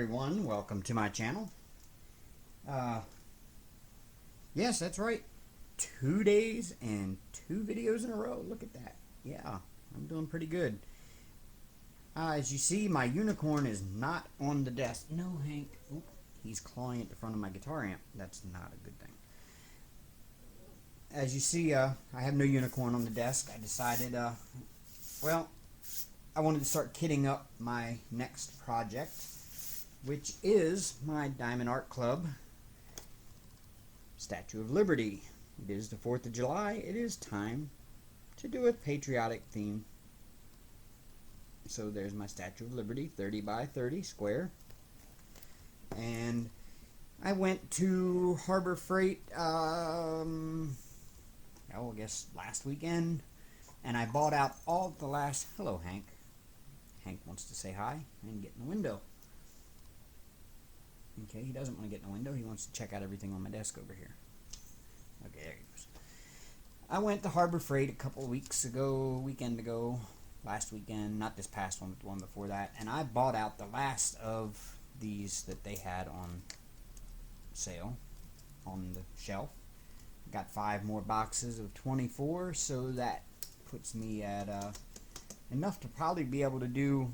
everyone, welcome to my channel. Yes, that's right, 2 days and 2 videos in a row. Look at that. Yeah, I'm doing pretty good. As you see, my unicorn is not on the desk. No, Hank. Oop, he's clawing at the front of my guitar amp. That's not a good thing. As you see, I have no unicorn on the desk. I decided, well, I wanted to start kitting up my next project, which is my Diamond Art Club Statue of Liberty. It is the 4th of July. It is time to do a patriotic theme. So there's my Statue of Liberty, 30 by 30 square. And I went to Harbor Freight, I guess last weekend, and I bought out all the last... Hello, Hank. Hank wants to say hi and get in the window. Okay, he doesn't want to get in the window. He wants to check out everything on my desk over here. Okay, there he goes. I went to Harbor Freight a couple of weeks ago, weekend ago, last weekend, not this past one, but the one before that, and I bought out the last of these that they had on sale on the shelf. Got 5 more boxes of 24, so that puts me at enough to probably be able to do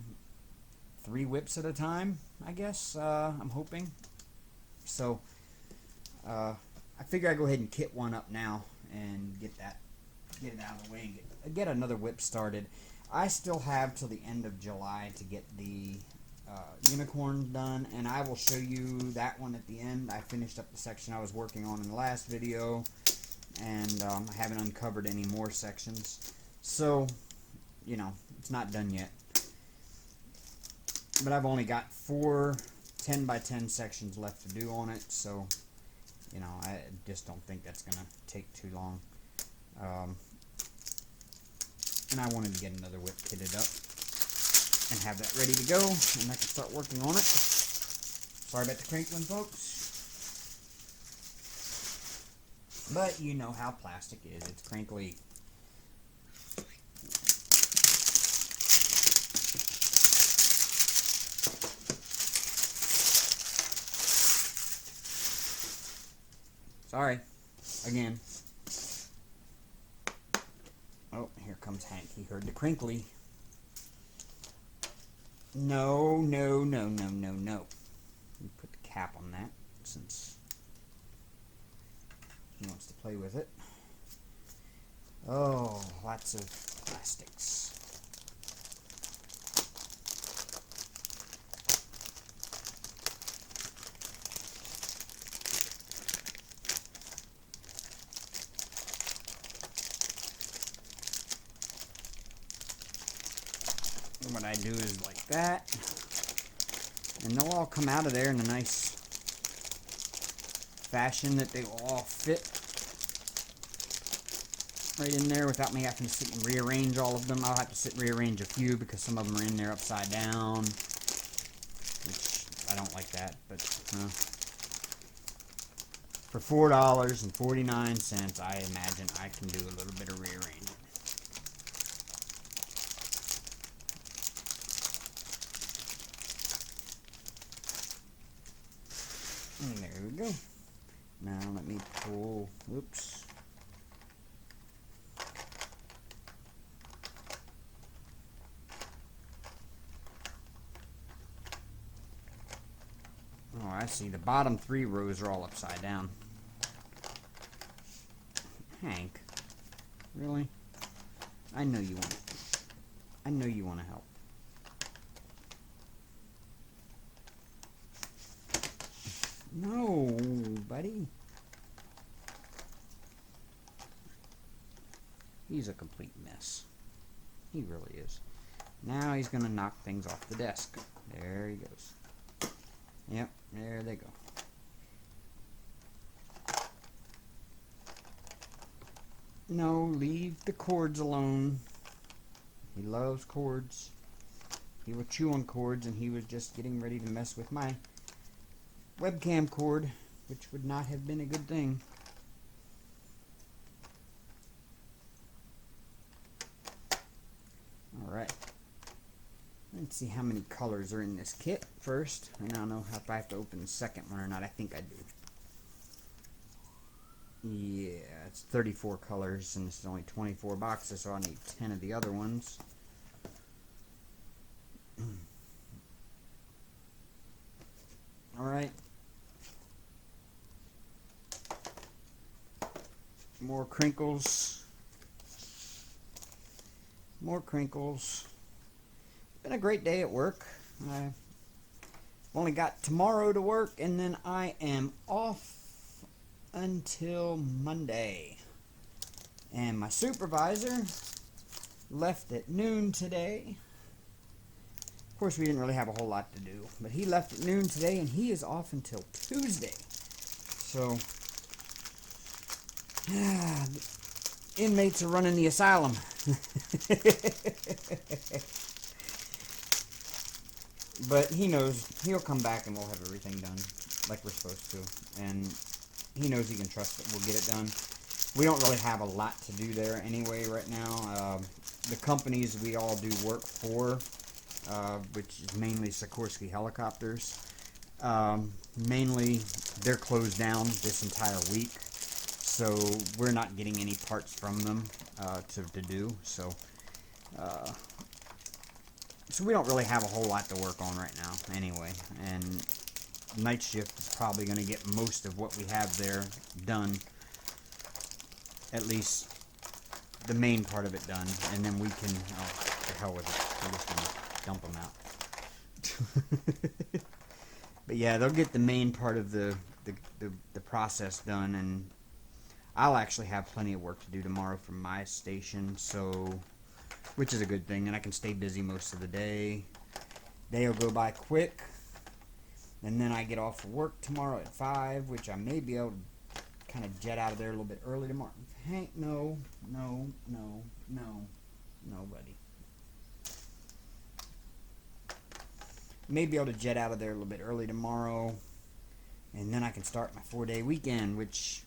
3 whips at a time, I guess. I'm hoping. So I figure I go ahead and kit one up now and get it out of the way and get another whip started. I still have till the end of July to get the unicorn done, and I will show you that one at the end. I finished up the section I was working on in the last video, and I haven't uncovered any more sections. So, you know, it's not done yet. But I've only got 4 10 by 10 sections left to do on it, so, you know, I just don't think that's going to take too long. And I wanted to get another whip kitted up and have that ready to go, and I can start working on it. Sorry about the crinkling, folks. But you know how plastic is. It's crinkly. Sorry. Again. Oh, here comes Hank. He heard the crinkly. No, no, no, no, no, no. Let me put the cap on that since he wants to play with it. Oh, lots of plastics. What I do is like that, and they'll all come out of there in a nice fashion that they will all fit right in there without me having to sit and rearrange all of them. I'll have to sit and rearrange a few because some of them are in there upside down, which I don't like that, but for $4.49, I imagine I can do a little bit of rearranging. And there we go. Now let me pull, whoops. Oh, I see. The bottom 3 rows are all upside down. Hank, really? I know you want to. I know you want to help. No, buddy. He's a complete mess. He really is. Now he's going to knock things off the desk. There he goes. Yep, there they go. No, leave the cords alone. He loves cords. He will chew on cords, and he was just getting ready to mess with my webcam cord, which would not have been a good thing. Alright. Let's see how many colors are in this kit first. And I don't know if I have to open the second one or not. I think I do. Yeah, it's 34 colors, and this is only 24 boxes, so I need 10 of the other ones. Alright. More crinkles. More crinkles. Been a great day at work. I've only got tomorrow to work, and then I am off until Monday. And my supervisor left at noon today. Of course, we didn't really have a whole lot to do, but he left at noon today, and he is off until Tuesday. So, inmates are running the asylum. But he knows he'll come back and we'll have everything done like we're supposed to. And he knows he can trust that we'll get it done. We don't really have a lot to do there anyway right now. The companies we all do work for, which is mainly Sikorsky helicopters, mainly they're closed down this entire week. So we're not getting any parts from them to do. So we don't really have a whole lot to work on right now anyway. And night shift is probably going to get most of what we have there done. At least the main part of it done. And then we can, oh, the hell with it. We're just going to dump them out. But yeah, they'll get the main part of the process done. And I'll actually have plenty of work to do tomorrow from my station. So, which is a good thing. And I can stay busy most of the day. Day will go by quick. And then I get off of work tomorrow at 5, which I may be able to kind of jet out of there a little bit early tomorrow. Hank, no, buddy. May be able to jet out of there a little bit early tomorrow. And then I can start my 4-day weekend, which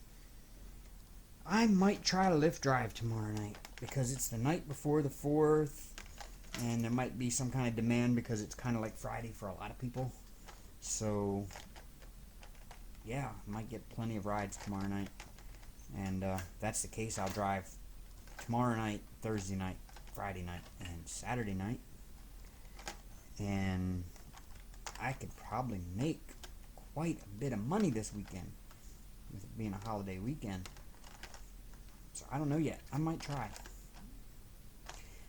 I might try to lift drive tomorrow night. Because it's the night before the 4th. And there might be some kind of demand because it's kind of like Friday for a lot of people. So, yeah, I might get plenty of rides tomorrow night. And if that's the case, I'll drive tomorrow night, Thursday night, Friday night, and Saturday night. And I could probably make quite a bit of money this weekend, with it being a holiday weekend. So I don't know yet. I might try.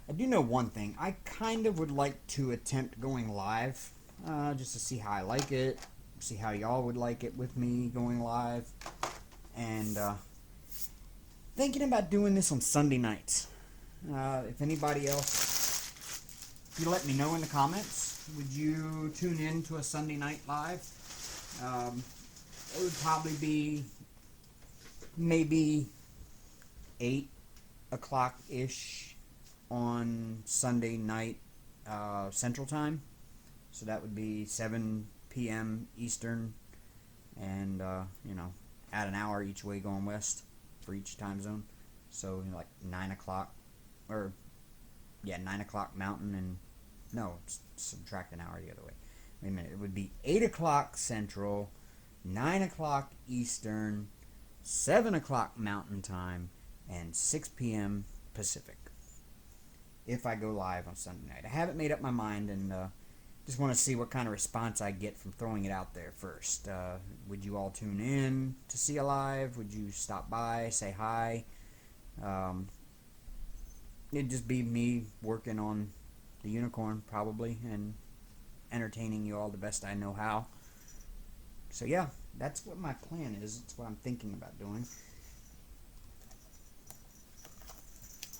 I do know one thing. I kind of would like to attempt going live. Just to see how I like it, see how y'all would like it with me going live, and thinking about doing this on Sunday nights. If anybody else, if you let me know in the comments, would you tune in to a Sunday night live? It would probably be maybe 8 o'clock-ish on Sunday night Central Time. So that would be 7 p.m. Eastern, and, add an hour each way going west for each time zone. So, like 9 o'clock, 9 o'clock Mountain, and, no, subtract an hour the other way. Wait a minute, it would be 8 o'clock Central, 9 o'clock Eastern, 7 o'clock Mountain Time, and 6 p.m. Pacific. If I go live on Sunday night. I haven't made up my mind, and, just want to see what kind of response I get from throwing it out there first. Would you all tune in to see a live? Would you stop by, say hi? It'd just be me working on the unicorn, probably, and entertaining you all the best I know how. So yeah, that's what my plan is. It's what I'm thinking about doing.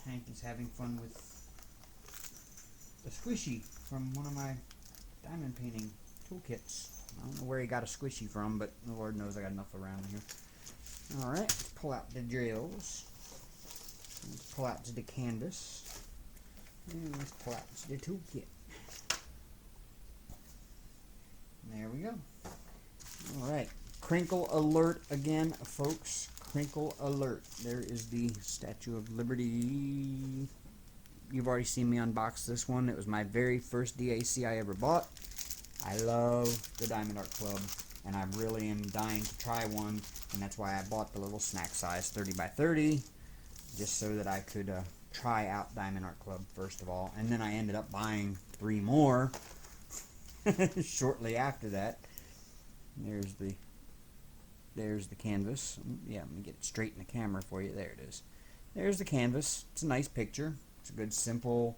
Hank is having fun with a squishy from one of my diamond painting toolkits. I don't know where he got a squishy from, but the Lord knows I got enough around here. Alright, let's pull out the drills. Let's pull out the canvas. And let's pull out the toolkit. There we go. Alright, crinkle alert again, folks. Crinkle alert. There is the Statue of Liberty you've already seen me unbox this one. It was my very first DAC I ever bought. I love the Diamond Art Club, and I really am dying to try one, and that's why I bought the little snack size 30 by 30, just so that I could try out Diamond Art Club first of all, and then I ended up buying 3 more shortly after that. There's the canvas. Yeah, let me get it straight in the camera for you. There it is. There's the canvas. It's a nice picture. It's a good, simple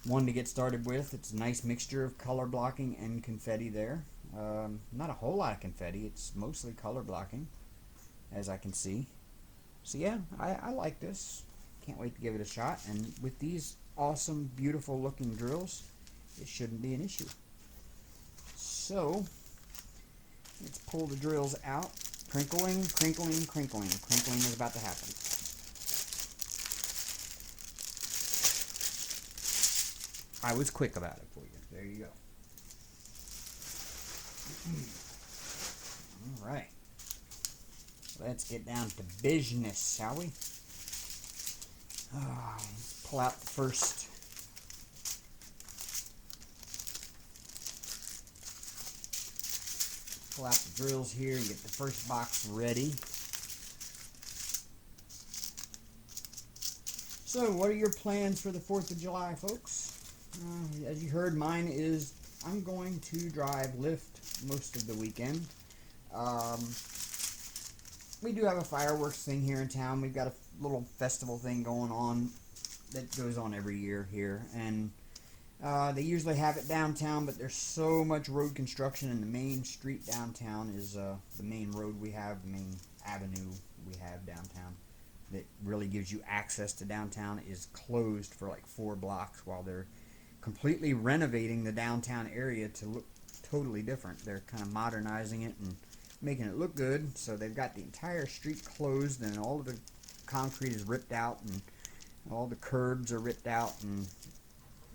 one to get started with. It's a nice mixture of color blocking and confetti there. Not a whole lot of confetti. It's mostly color blocking, as I can see. So yeah, I like this. Can't wait to give it a shot. And with these awesome, beautiful looking drills, it shouldn't be an issue. So let's pull the drills out. Crinkling, crinkling, crinkling. Crinkling is about to happen. I was quick about it for you. There you go. All right. Let's get down to business, shall we? Let's pull out the first. Pull out the drills here and get the first box ready. So, what are your plans for the 4th of July, folks? As you heard, mine is I'm going to drive Lyft most of the weekend. We do have a fireworks thing here in town. We've got a little festival thing going on that goes on every year here, and they usually have it downtown, but there's so much road construction, and the main street downtown is the main road we have, the main avenue we have downtown that really gives you access to downtown is closed for like 4 blocks while they're completely renovating the downtown area to look totally different. They're kind of modernizing it and making it look good, so they've got the entire street closed, and all of the concrete is ripped out, and all the curbs are ripped out, and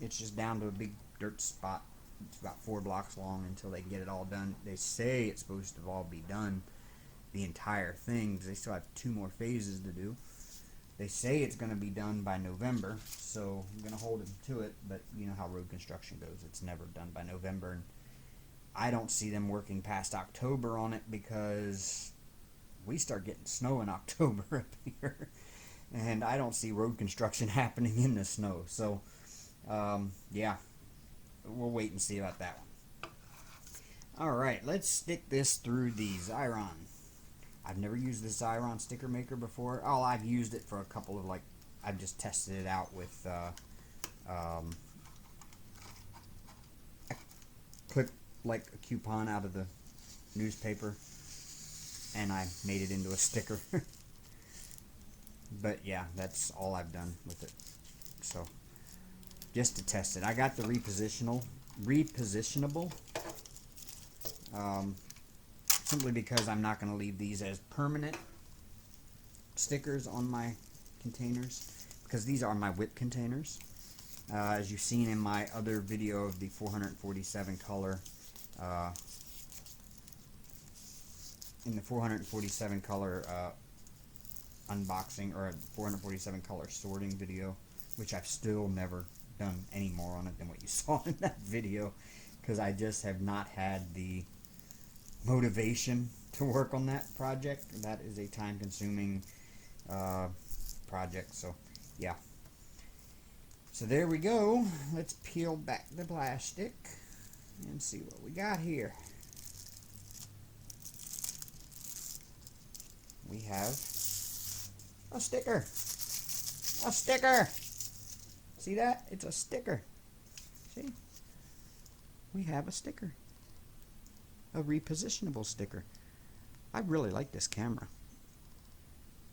it's just down to a big dirt spot. It's about 4 blocks long until they get it all done. They say it's supposed to all be done, the entire thing, because they still have 2 more phases to do. They say it's going to be done by November, so I'm going to hold them to it, but you know how road construction goes. It's never done by November, and I don't see them working past October on it because we start getting snow in October up here, and I don't see road construction happening in the snow. So, yeah, we'll wait and see about that one. All right, let's stick this through the Xyron. I've never used this Xyron sticker maker before. Oh, I've used it for a couple of, like, I've just tested it out with, I clipped, like, a coupon out of the newspaper, and I made it into a sticker. But, yeah, that's all I've done with it. So, just to test it. I got the repositionable, simply because I'm not going to leave these as permanent stickers on my containers, because these are my whip containers. As you've seen in my other video of the 447 color, unboxing, or 447 color sorting video, which I've still never done any more on it than what you saw in that video, because I just have not had the motivation to work on that project. That is a time-consuming project, so yeah. So there we go. Let's peel back the plastic and see what we got here. We have a sticker. A sticker! See that? It's a sticker. See? We have a sticker. A repositionable sticker. I really like this camera.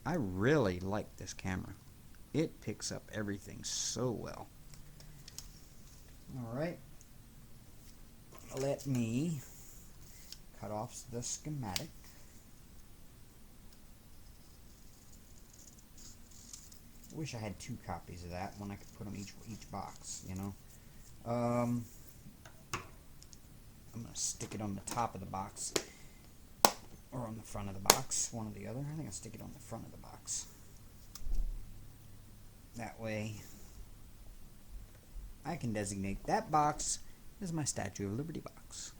I really like this camera. It picks up everything so well. Alright. Let me cut off the schematic. I wish I had 2 copies of that, one I could put on each box, you know. I'm going to stick it on the top of the box, or on the front of the box, one or the other. I think I'll stick it on the front of the box. That way, I can designate that box as my Statue of Liberty box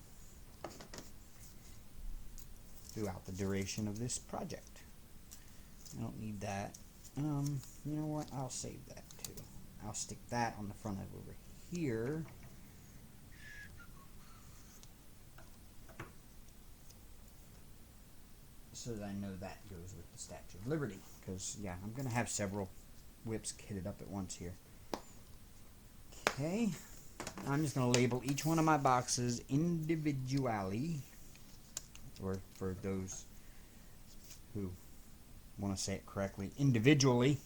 throughout the duration of this project. I don't need that. You know what? I'll save that too. I'll stick that on the front of over here. So that I know that goes with the Statue of Liberty. Because, yeah, I'm going to have several whips kitted up at once here. Okay. I'm just going to label each one of my boxes individually. Or for those who want to say it correctly, individually.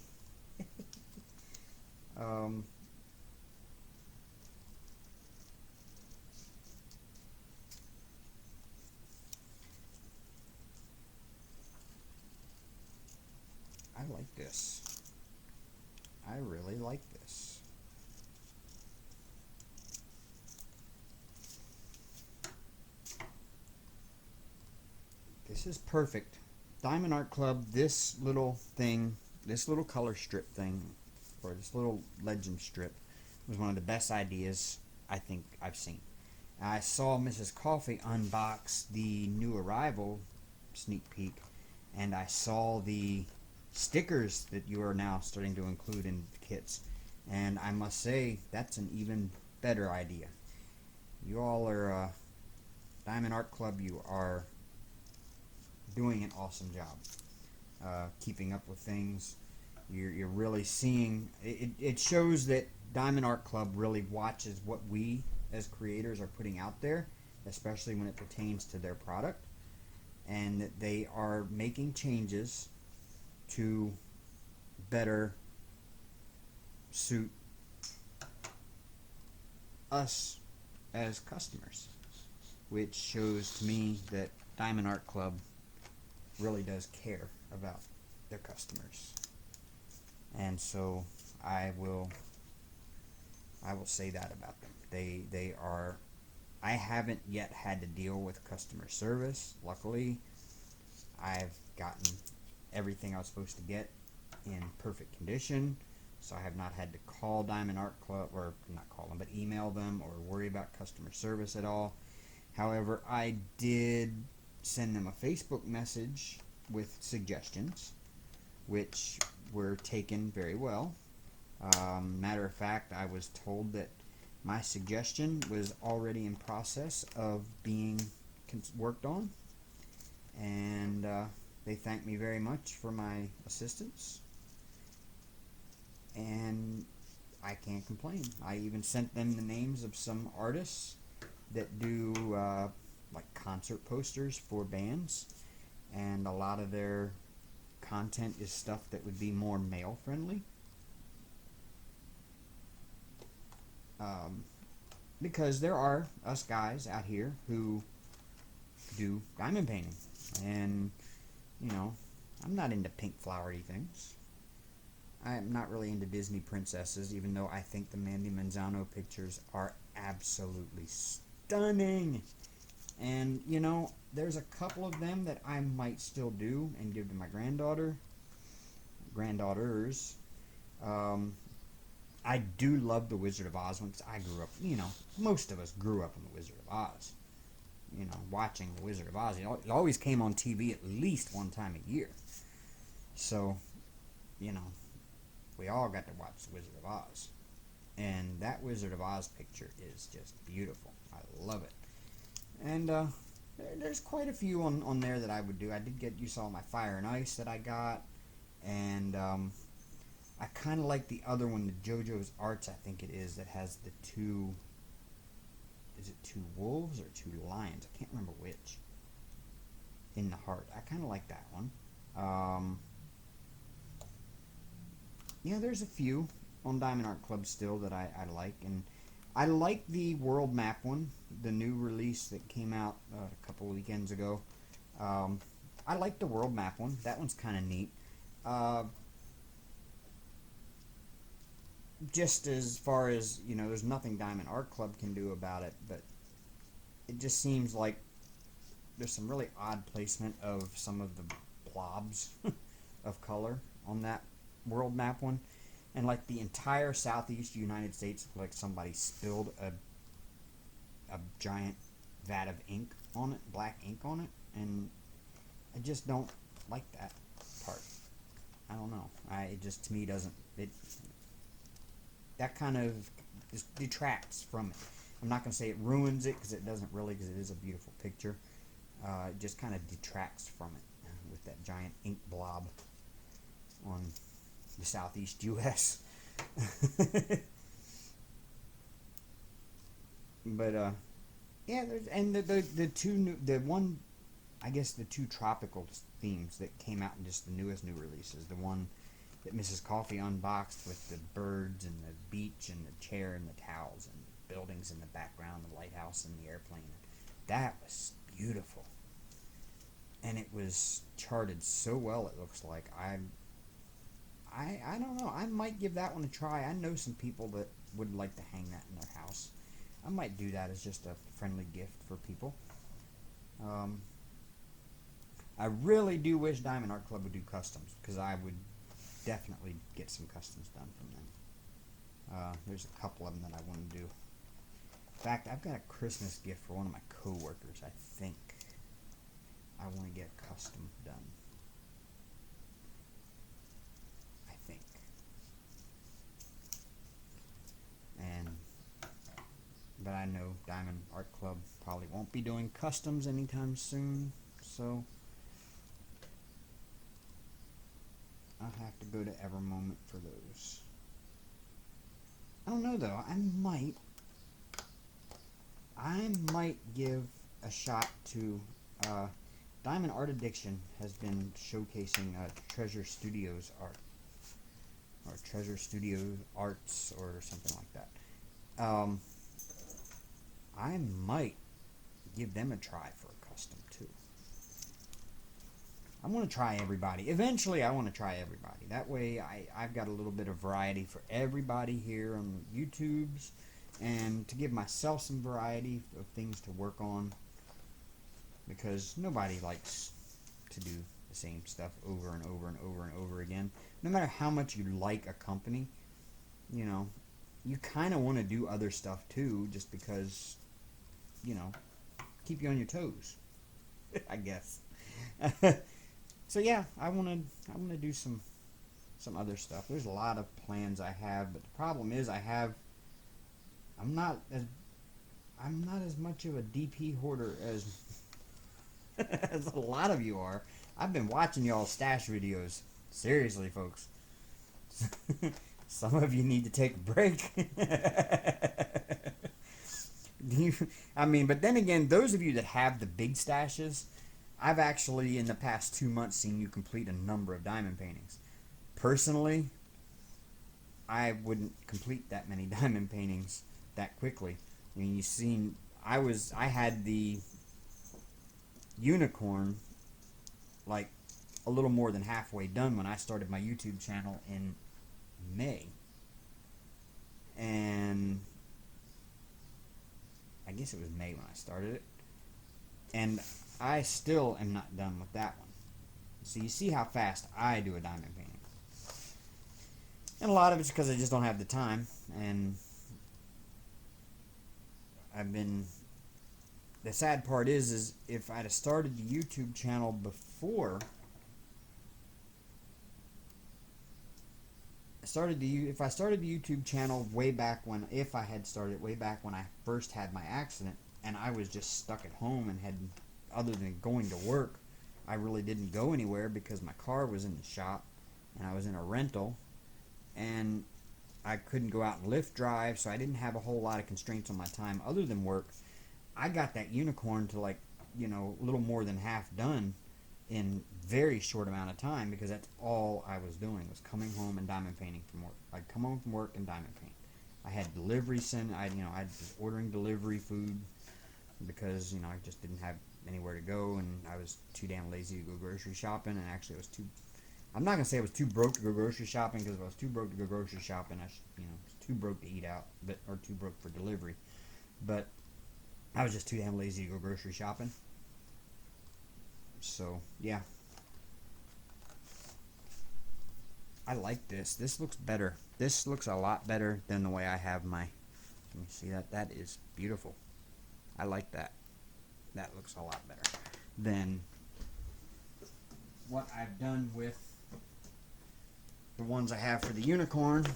I like this. I really like this. This is perfect. Diamond Art Club, this little thing, this little color strip thing, or this little legend strip, was one of the best ideas I think I've seen. I saw Mrs. Coffee unbox the new arrival sneak peek, and I saw the stickers that you are now starting to include in kits, and I must say that's an even better idea. You all are Diamond Art Club, you are doing an awesome job keeping up with things. You're really seeing it shows that Diamond Art Club really watches what we as creators are putting out there, especially when it pertains to their product, and that they are making changes to better suit us as customers, which shows to me that Diamond Art Club really does care about their customers. And so I will say that about them. They are, I haven't yet had to deal with customer service. Luckily, I've gotten everything I was supposed to get in perfect condition, so I have not had to call Diamond Art Club, or not call them, but email them, or worry about customer service at all. However, I did send them a Facebook message with suggestions, which were taken very well. Matter of fact, I was told that my suggestion was already in process of being worked on, and they thanked me very much for my assistance, and I can't complain. I even sent them the names of some artists that do like concert posters for bands, and a lot of their content is stuff that would be more male friendly, because there are us guys out here who do diamond painting, and you know, I'm not into pink flowery things. I'm not really into Disney princesses, even though I think the Mandy Manzano pictures are absolutely stunning. And, you know, there's a couple of them that I might still do and give to my granddaughters. I do love the Wizard of Oz ones. I grew up, you know, most of us grew up on the Wizard of Oz. You know, watching the Wizard of Oz. It always came on TV at least one time a year. So, you know, we all got to watch the Wizard of Oz. And that Wizard of Oz picture is just beautiful. I love it. And there's quite a few on there that I would do. I did get, you saw my Fire and Ice that I got. And I kind of like the other one, the JoJo's Arts, I think it is, that has the two, is it two wolves or two lions? I can't remember which. In the heart. I kind of like that one. Yeah, there's a few on Diamond Art Club still that I like. And I like the Worldmap one, the new release that came out a couple of weekends ago. I like the Worldmap one. That one's kind of neat. Just as far as, you know, there's nothing Diamond Art Club can do about it, but it just seems like there's some really odd placement of some of the blobs of color on that Worldmap one. and like the entire southeast United States, like somebody spilled a giant vat of ink on it, black ink on it, and I just don't like that part. I don't know. It just, to me, doesn't, that kind of just detracts from it. I'm not going to say it ruins it, because it doesn't really, because it is a beautiful picture. It just kind of detracts from it with that giant ink blob on the southeast U.S. But yeah, there's, and the two new, the one, I guess the two tropical themes that came out in just the newest new releases. The one that Mrs. Coffee unboxed with the birds and the beach and the chair and the towels and the buildings in the background, the lighthouse and the airplane. That was beautiful, and it was charted so well. It looks like I don't know. I might give that one a try. I know some people that would like to hang that in their house. I might do that as just a friendly gift for people. I really do wish Diamond Art Club would do customs, because I would definitely get some customs done from them. There's a couple of them that I want to do. In fact, I've got a Christmas gift for one of my coworkers. I think I want to get a custom done. I think. But I know Diamond Art Club probably won't be doing customs anytime soon, so I'll have to go to Evermoment for those. I don't know though. I might give a shot to Diamond Art Addiction has been showcasing Treasure Studios art, or Treasure Studio Arts, or something like that. I might give them a try for a custom too. I want to try everybody. Eventually, I want to try everybody. That way, I've got a little bit of variety for everybody here on YouTubes, and to give myself some variety of things to work on, because nobody likes to do the same stuff over and over and over and over again. No matter how much you like a company, you know, you kind of want to do other stuff too, just because, you know, keep you on your toes, I guess. So yeah, I want to do some other stuff. There's a lot of plans I have, but the problem is I'm not as much of a DP hoarder as as a lot of you are. I've been watching y'all stash videos. Seriously, folks. Some of you need to take a break. But then again, those of you that have the big stashes, I've actually, in the past 2 months, seen you complete a number of diamond paintings. Personally, I wouldn't complete that many diamond paintings that quickly. I mean, you've seen, I had the unicorn like a little more than halfway done when I started my YouTube channel in May. And I guess it was May when I started it. And I still am not done with that one. So you see how fast I do a diamond painting. And a lot of it's because I just don't have the time. And the sad part is if I'd have started the YouTube channel before, if I started the YouTube channel way back when, if I had started way back when I first had my accident, and I was just stuck at home and had, other than going to work, I really didn't go anywhere because my car was in the shop and I was in a rental, and I couldn't go out and lift drive, so I didn't have a whole lot of constraints on my time other than work. I got that unicorn to, like, you know, a little more than half done in very short amount of time, because that's all I was doing, was coming home and diamond painting from work. I'd come home from work and diamond paint. I had delivery I was ordering delivery food because, you know, I just didn't have anywhere to go, and I was too damn lazy to go grocery shopping. And actually, I'm not gonna say I was too broke to go grocery shopping, because if I was too broke to go grocery shopping, I was too broke to eat out, or too broke for delivery. But I was just too damn lazy to go grocery shopping. So, yeah. I like this. This looks better. This looks a lot better than the way I have my. Let me see that. That is beautiful. I like that. That looks a lot better than what I've done with the ones I have for the unicorn.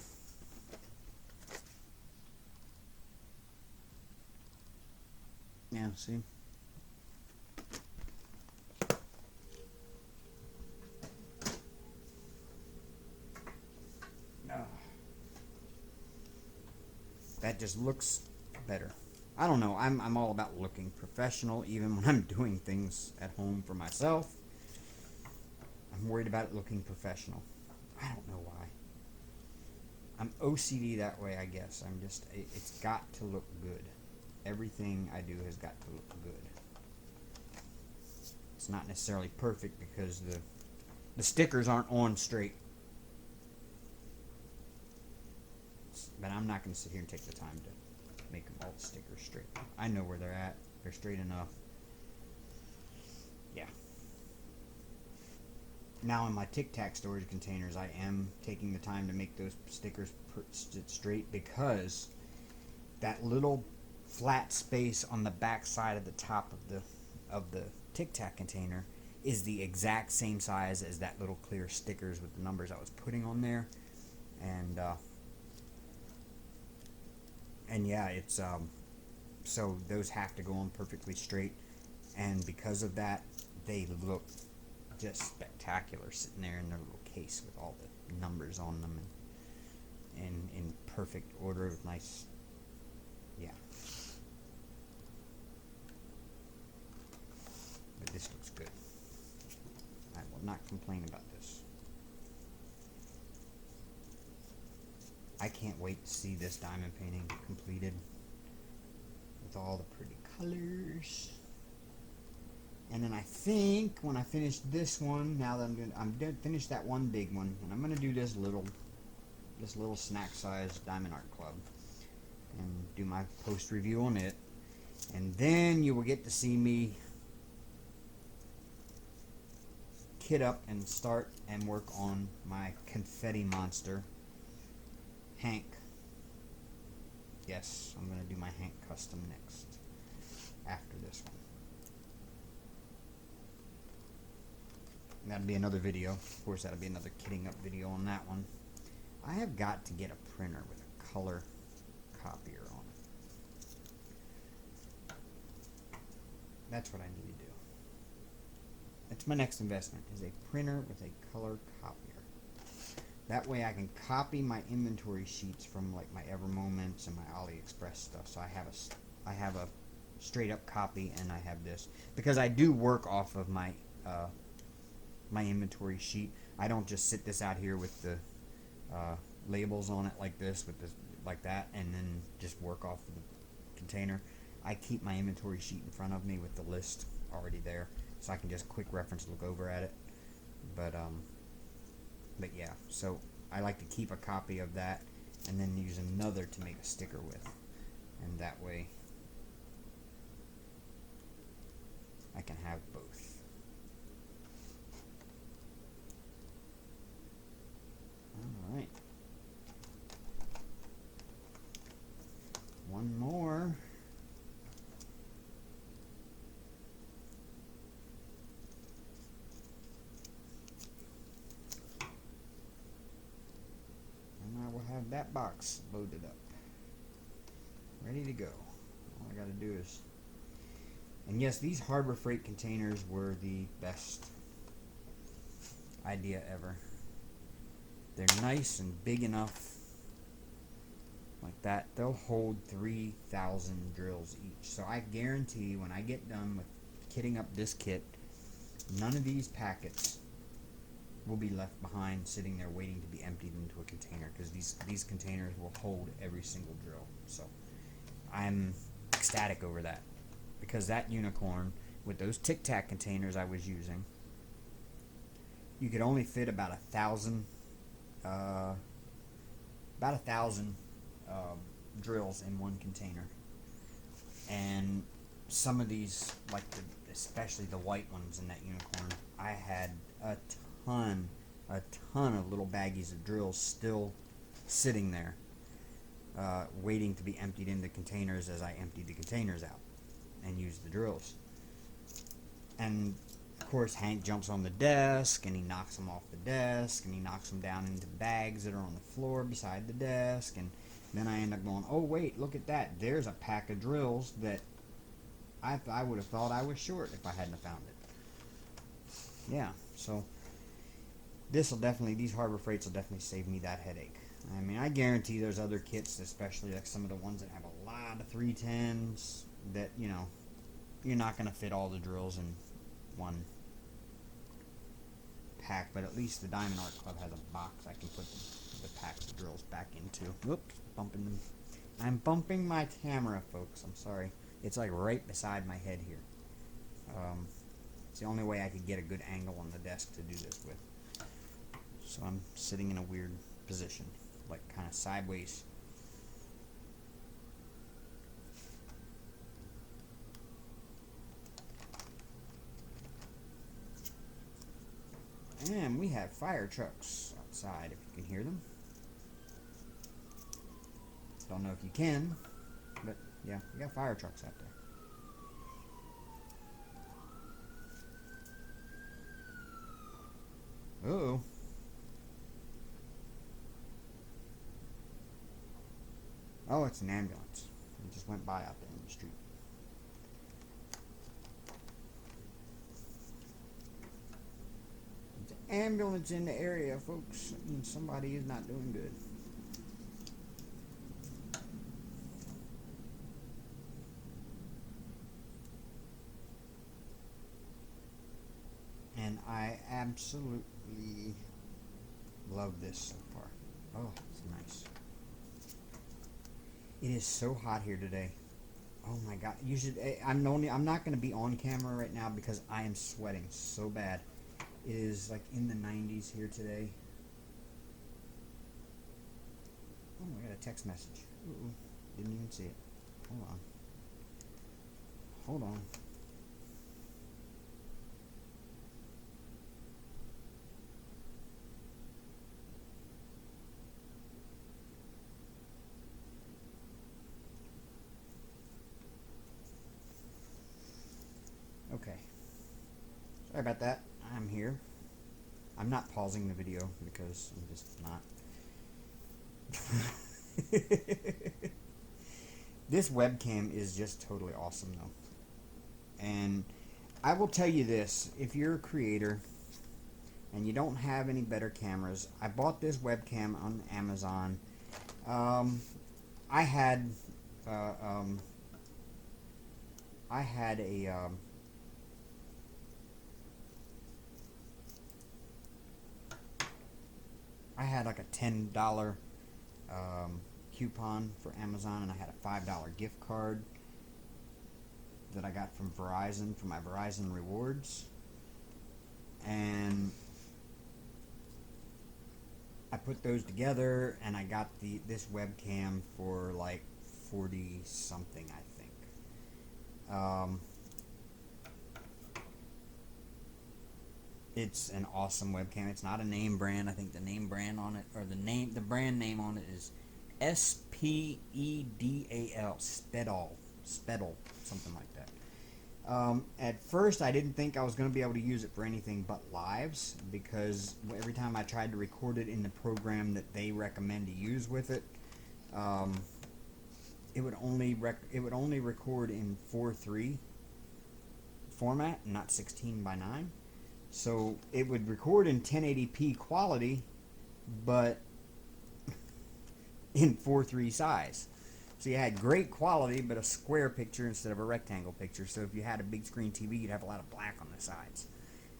Yeah, see? That just looks better. I don't know. I'm all about looking professional, even when I'm doing things at home for myself. I'm worried about it looking professional. I don't know why. I'm OCD that way, I guess. It's got to look good. Everything I do has got to look good. It's not necessarily perfect because the stickers aren't on straight. But I'm not going to sit here and take the time to make them all the stickers straight. I know where they're at. They're straight enough. Yeah. Now in my Tic Tac storage containers, I am taking the time to make those stickers straight because that little flat space on the back side of the top of the Tic Tac container is the exact same size as that little clear stickers with the numbers I was putting on there, and yeah, it's so those have to go on perfectly straight, and because of that, they look just spectacular sitting there in their little case with all the numbers on them and in perfect order with nice, yeah. But this looks good. I will not complain about this. I can't wait to see this diamond painting completed with all the pretty colors. And then I think when I finish this one, now that I'm gonna finish that one big one, and I'm gonna do this little snack size Diamond Art Club and do my post review on it, and then you will get to see me kit up and start and work on my confetti monster, Hank. Yes, I'm going to do my Hank custom next, after this one. And that'll be another video. Of course, that'll be another kitting up video on that one. I have got to get a printer with a color copier on it. That's what I need to do. That's my next investment, is a printer with a color copier. That way I can copy my inventory sheets from like my Ever Moments and my AliExpress stuff. So I have a straight up copy, and I have this because I do work off of my my inventory sheet. I don't just sit this out here with the labels on it like this, with this like that, and then just work off of the container. I keep my inventory sheet in front of me with the list already there, so I can just quick reference look over at it. But yeah, so I like to keep a copy of that and then use another to make a sticker with, and that way I can have both. Alright. One more. I will have that box loaded up, ready to go. All I got to do is, and yes, these Harbor Freight containers were the best idea ever. They're nice and big enough like that. They'll hold 3,000 drills each. So I guarantee when I get done with kitting up this kit, none of these packets will be left behind sitting there waiting to be emptied into a container, because these containers will hold every single drill. So I'm ecstatic over that, because that unicorn with those Tic Tac containers I was using, you could only fit about 1,000 drills in one container. And some of these, like especially the white ones in that unicorn, I had a ton a ton of little baggies of drills still sitting there, waiting to be emptied into containers as I emptied the containers out and used the drills. And of course, Hank jumps on the desk and he knocks them off the desk and he knocks them down into bags that are on the floor beside the desk. And then I end up going, oh wait, look at that. There's a pack of drills that I would have thought I was short if I hadn't have found it. Yeah, so these Harbor Freights will definitely save me that headache. I mean, I guarantee there's other kits, especially like some of the ones that have a lot of 310s, that, you know, you're not going to fit all the drills in one pack, but at least the Diamond Art Club has a box I can put the packs of drills back into. Whoops, bumping them. I'm bumping my camera, folks. I'm sorry. It's like right beside my head here. It's the only way I could get a good angle on the desk to do this with. So I'm sitting in a weird position, like kind of sideways. And we have fire trucks outside, if you can hear them. Don't know if you can, but yeah, we got fire trucks out there. Uh-oh. Oh, it's an ambulance. It just went by out there in the street. There's an ambulance in the area, folks. That means somebody is not doing good. And I absolutely love this so far. Oh, it's nice. It is so hot here today. Oh my god! You should. I'm not going to be on camera right now because I am sweating so bad. It is like in the 90s here today. Oh, I got a text message. Ooh, didn't even see it. Hold on. Hold on. Okay. Sorry about that. I'm here. I'm not pausing the video because I'm just not. This webcam is just totally awesome though. And I will tell you this, if you're a creator and you don't have any better cameras, I bought this webcam on Amazon. I had like a $10 coupon for Amazon, and I had a $5 gift card that I got from Verizon for my Verizon rewards, and I put those together and I got this webcam for like 40 something, I think. It's an awesome webcam. It's not a name brand. I think the name brand on it, or the brand name on it is Spedal, Spedal, something like that. At first, I didn't think I was going to be able to use it for anything but lives, because every time I tried to record it in the program that they recommend to use with it, it would only record in 4:3 format, not 16:9. So it would record in 1080p quality, but in 4:3 size. So you had great quality, but a square picture instead of a rectangle picture. So if you had a big screen TV, you'd have a lot of black on the sides.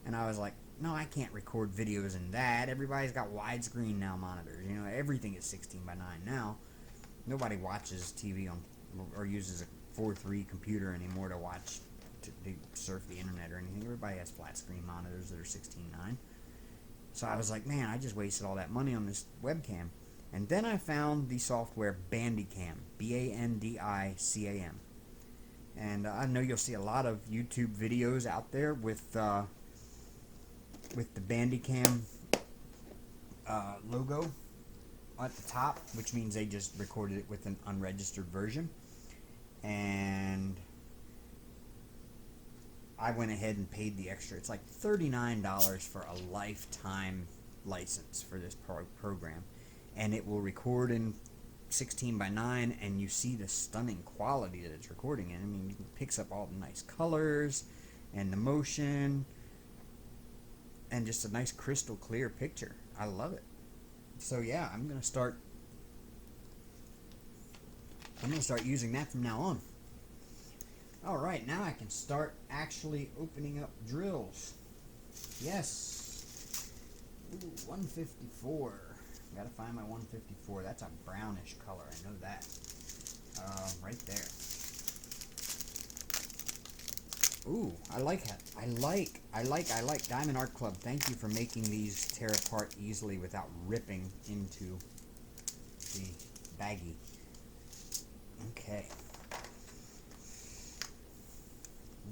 And I was like, no, I can't record videos in that. Everybody's got widescreen now monitors. You know, everything is 16:9 now. Nobody watches TV on or uses a 4:3 computer anymore to watch, to surf the internet or anything. Everybody has flat screen monitors that are 16:9. So I was like, man, I just wasted all that money on this webcam. And then I found the software Bandicam, Bandicam. And I know you'll see a lot of YouTube videos out there with the Bandicam logo at the top, which means they just recorded it with an unregistered version. And I went ahead and paid the extra. It's like $39 for a lifetime license for this program. And it will record in 16:9, and you see the stunning quality that it's recording in. I mean, it picks up all the nice colors and the motion and just a nice crystal clear picture. I love it. So yeah, I'm gonna start using that from now on. Alright, now I can start actually opening up drills. Yes. Ooh, 154. Gotta find my 154. That's a brownish color, I know that. Right there. Ooh, I like that. I like Diamond Art Club. Thank you for making these tear apart easily without ripping into the baggie. Okay.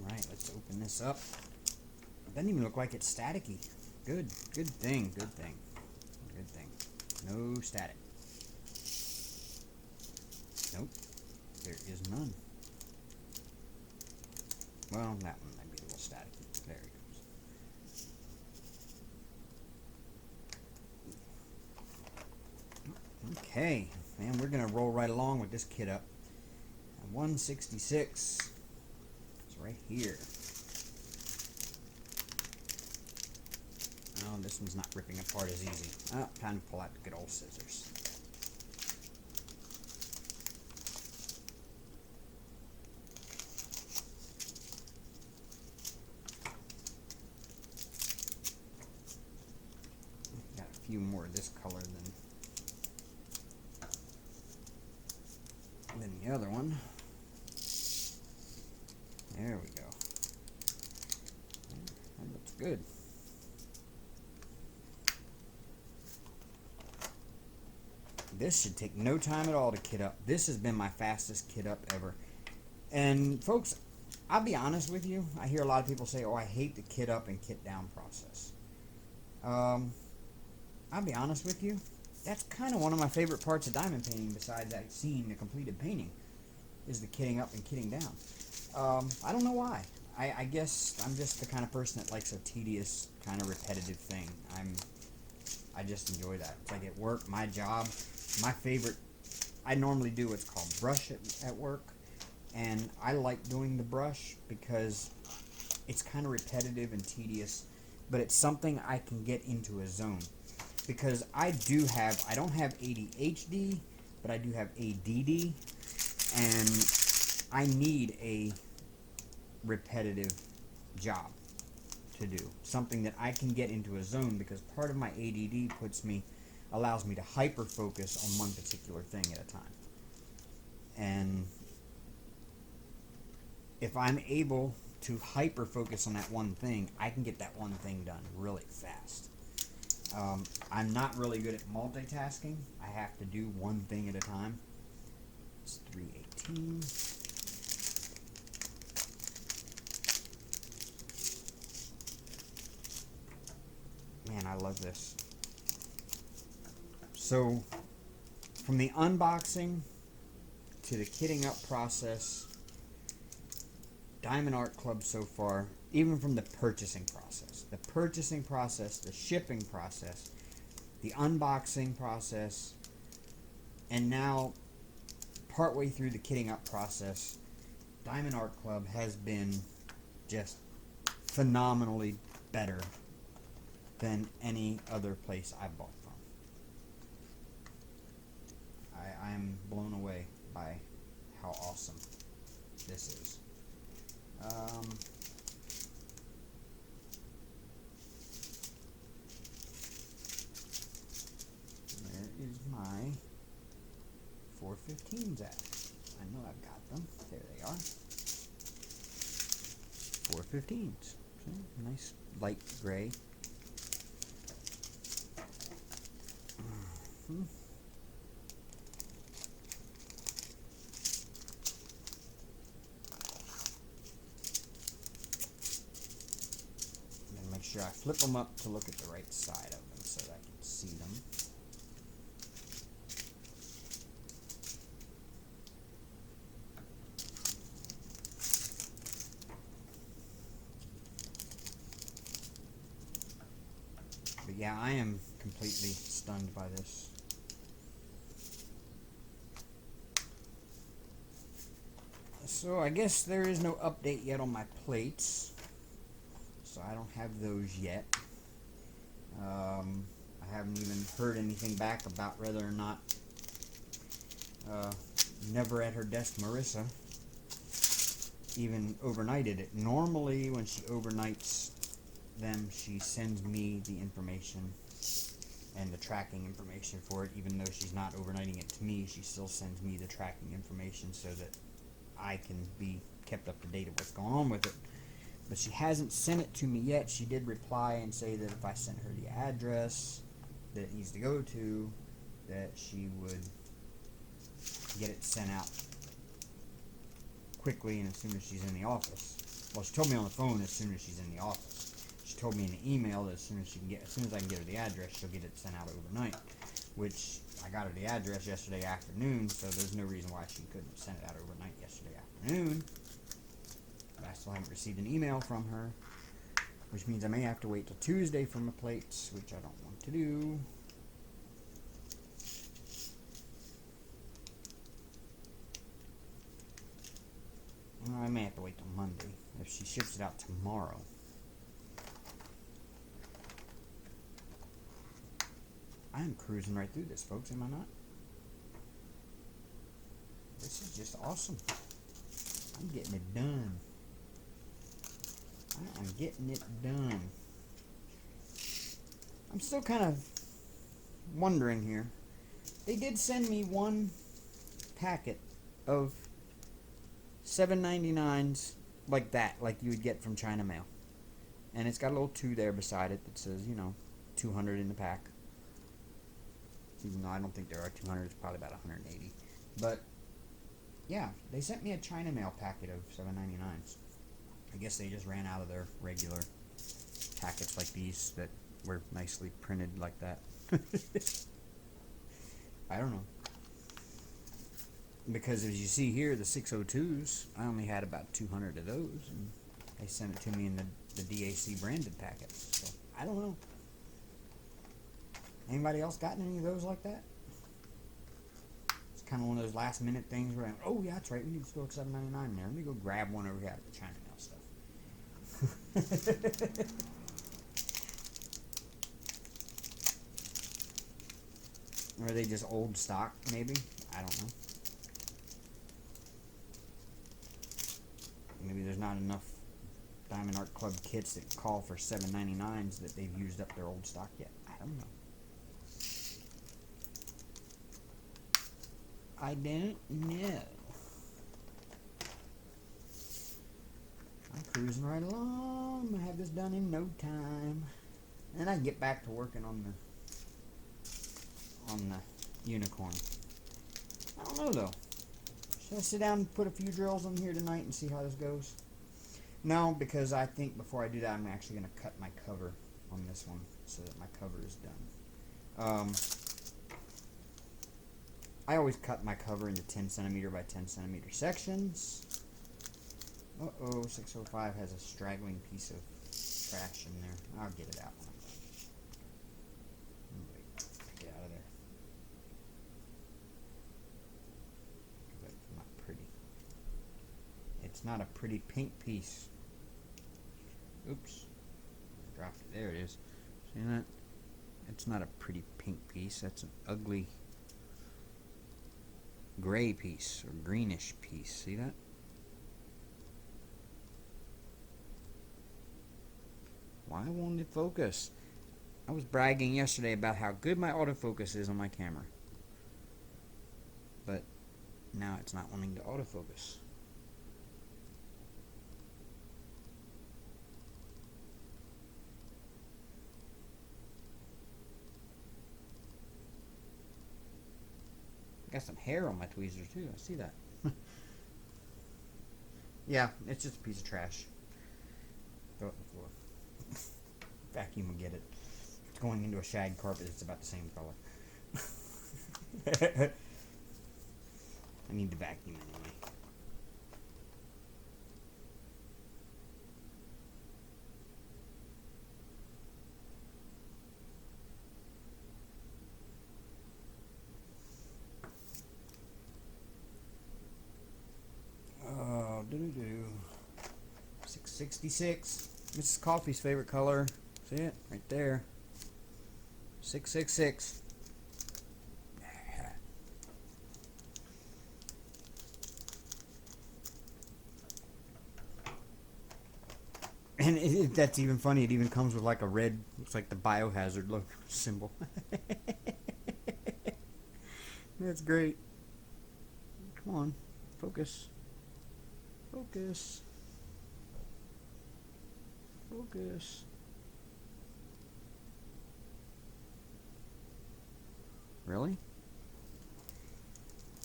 Alright, let's open this up. It doesn't even look like it's staticky. Good thing. No static. Nope. There is none. Well, that one might be a little staticky. There it goes. Okay, and we're going to roll right along with this kit up. 166. It's right here. Oh, this one's not ripping apart as easy. Oh, time to pull out the good old scissors. Got a few more of this color than the other one. There we go. That looks good. This should take no time at all to kit up. This has been my fastest kit up ever. And folks, I'll be honest with you. I hear a lot of people say, oh, I hate the kit up and kit down process. I'll be honest with you. That's kind of one of my favorite parts of diamond painting, besides seeing the completed painting, is the kitting up and kitting down. I don't know why. I guess I'm just the kind of person that likes a tedious, kind of repetitive thing. I just enjoy that. It's like at work, my job, my favorite, I normally do what's called brush at work, and I like doing the brush because it's kind of repetitive and tedious, but it's something I can get into a zone. Because I don't have ADHD, but I do have ADD, and I need a repetitive job to do. Something that I can get into a zone, because part of my ADD allows me to hyper focus on one particular thing at a time. And if I'm able to hyper focus on that one thing, I can get that one thing done really fast. I'm not really good at multitasking. I have to do one thing at a time. It's 318. Man, I love this. So, from the unboxing to the kitting up process, Diamond Art Club so far, even from the purchasing process, the shipping process, the unboxing process, and now partway through the kitting up process, Diamond Art Club has been just phenomenally better than any other place I've bought from. I'm blown away by how awesome this is. Where is my 415s at? I know I've got them. There they are. 415s. Okay, nice light gray. Make sure I flip them up to look at the right side of them so that I can see. see them. But yeah, I am completely stunned by this. So I guess there is no update yet on my plates. So I don't have those yet. I haven't even heard anything back about whether or not never at her desk Marissa even overnighted it. Normally when she overnights them, she sends me the information and the tracking information for it. Even though she's not overnighting it to me, she still sends me the tracking information so that I can be kept up to date of what's going on with it. But she hasn't sent it to me yet. She did reply and say that if I sent her the address that it needs to go to, that she would get it sent out quickly and as soon as she's in the office. Well, she told me on the phone as soon as she's in the office. She told me in the email that as soon as I can get her the address, she'll get it sent out overnight. Which I got her the address yesterday afternoon, so there's no reason why she couldn't have sent it out overnight yesterday afternoon. But I still haven't received an email from her, which means I may have to wait till Tuesday for my plates, which I don't want to do. Well, I may have to wait till Monday if she ships it out tomorrow. I am cruising right through this, folks, am I not? This is just awesome. I'm getting it done. I am getting it done. I'm still kind of wondering here. They did send me one packet of $7.99s like that, like you would get from China Mail. And it's got a little 2 there beside it that says, 200 in the pack. Even though I don't think there are 200, it's probably about 180. But, yeah, they sent me a China Mail packet of $7.99s. I guess they just ran out of their regular packets like these that were nicely printed like that. I don't know. Because as you see here, the 602s, I only had about 200 of those, and they sent it to me in the DAC branded packets. So, I don't know. Anybody else gotten any of those like that? It's kind of one of those last minute things where, oh yeah, that's right, we need to throw $7.99 in there. Let me go grab one over here out of the China Mail stuff. Or are they just old stock, maybe? I don't know. Maybe there's not enough Diamond Art Club kits that call for $7.99s that they've used up their old stock yet. I don't know. I don't know. I'm cruising right along. I'm gonna have this done in no time. And I can get back to working on the unicorn. I don't know though. Should I sit down and put a few drills on here tonight and see how this goes? No, because I think before I do that, I'm actually going to cut my cover on this one so that my cover is done. I always cut my cover into 10 centimeter by 10 centimeter sections. Uh-oh, 605 has a straggling piece of trash in there. I'll get it out when I'm done. Wait, get out of there. That's not pretty. It's not a pretty pink piece. Oops. Dropped it. There it is. See that? It's not a pretty pink piece. That's an ugly gray piece or greenish piece. See that? Why won't it focus? I was bragging yesterday about how good my autofocus is on my camera. But now it's not wanting to autofocus. Got some hair on my tweezers too. I see that. Yeah, it's just a piece of trash. Throw it on the floor. Vacuum will get it. going into a shag carpet, it's about the same color. I need to vacuum anyway. Oh, 666. Mrs. Coffee's favorite color. See it? Right there. 666. And that's even funny. It even comes with like a red, looks like the biohazard look symbol. That's great. Come on, focus. Focus. Focus. Really?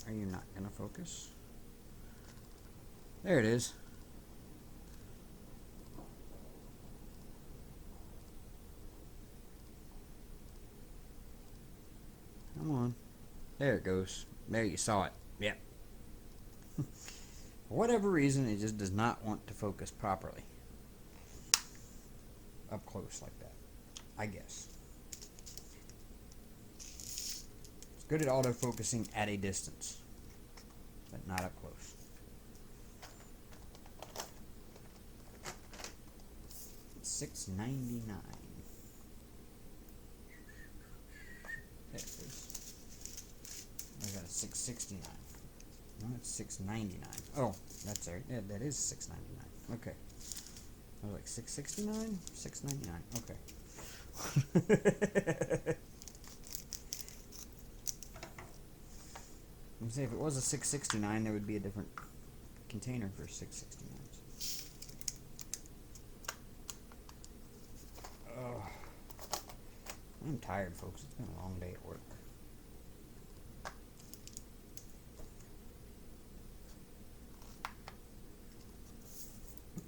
Are you not gonna focus? There it is. Come on. There it goes. There, you saw it. Yep. For whatever reason, it just does not want to focus properly. Up close like that. I guess. It's good at auto-focusing at a distance, but not up close. $6.99. There it is. I got a $6.69. No, it's $6.99. Oh, that's right. Yeah, that is $6.99. Okay. I was like $6.69, $6.99. Okay. I'm say if it was a $6.69, there would be a different container for $6.69. Oh, I'm tired, folks. It's been a long day at work.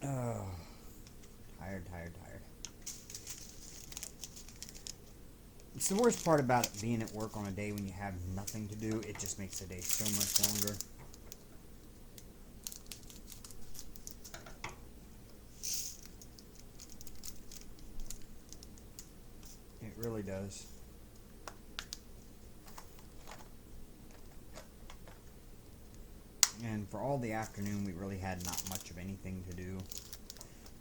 Oh, tired. It's the worst part about it being at work on a day when you have nothing to do. It just makes the day so much longer. It really does. And for all the afternoon, we really had not much of anything to do.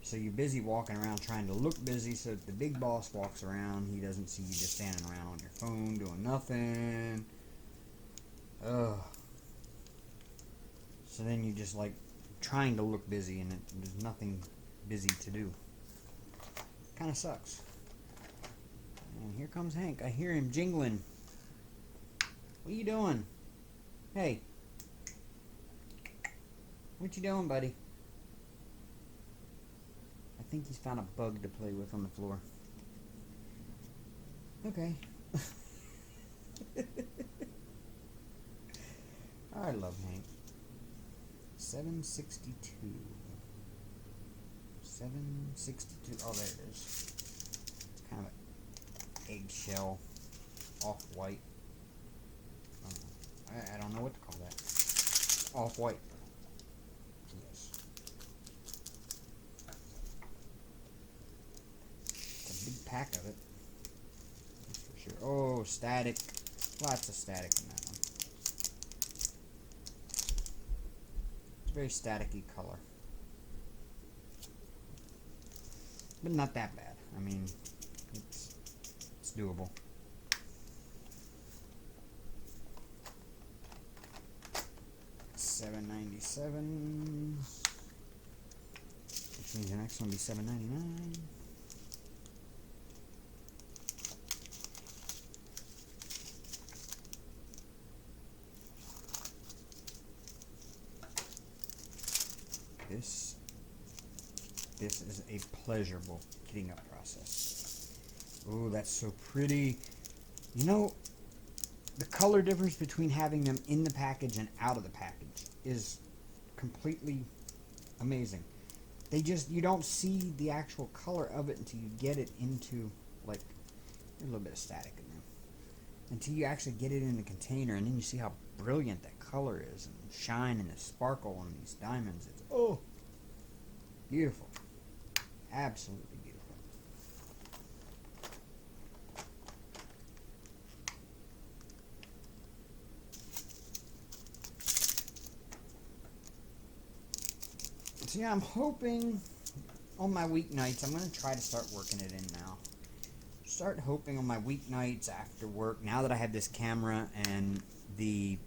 So you're busy walking around trying to look busy so that the big boss walks around. He doesn't see you just standing around on your phone doing nothing. Ugh. So then you just like trying to look busy and there's nothing busy to do. Kind of sucks. And here comes Hank. I hear him jingling. What are you doing? Hey. What you doing, buddy? I think he's found a bug to play with on the floor. Okay. I love Hank. 762. 762. Oh, there it is. It's kind of an eggshell, off-white. I don't know what to call that. Off-white. Yes. It's a big pack of it. That's for sure. Oh, static. Lots of static in that one. It's a very staticky color. But not that bad. I mean, it's doable. $7.97, which means the next one will be $7.99. This is a pleasurable kitting up process. Oh, that's so pretty. You know, the color difference between having them in the package and out of the package is completely amazing. You don't see the actual color of it until you get it into, like, There's a little bit of static in there. Until you actually get it in the container, and then you see how brilliant that color is, and the shine and the sparkle on these diamonds. It's, oh, beautiful. Absolutely beautiful. So yeah, I'm hoping on my weeknights, I'm going to try to start working it in now. Start hoping on my weeknights after work, now that I have this camera and the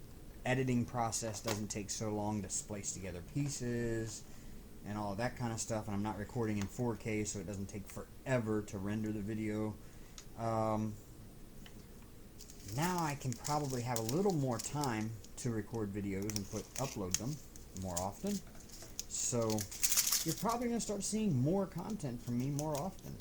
editing process doesn't take so long to splice together pieces and all of that kind of stuff, and I'm not recording in 4K, so it doesn't take forever to render the video. Now I can probably have a little more time to record videos and upload them more often. So you're probably going to start seeing more content from me more often.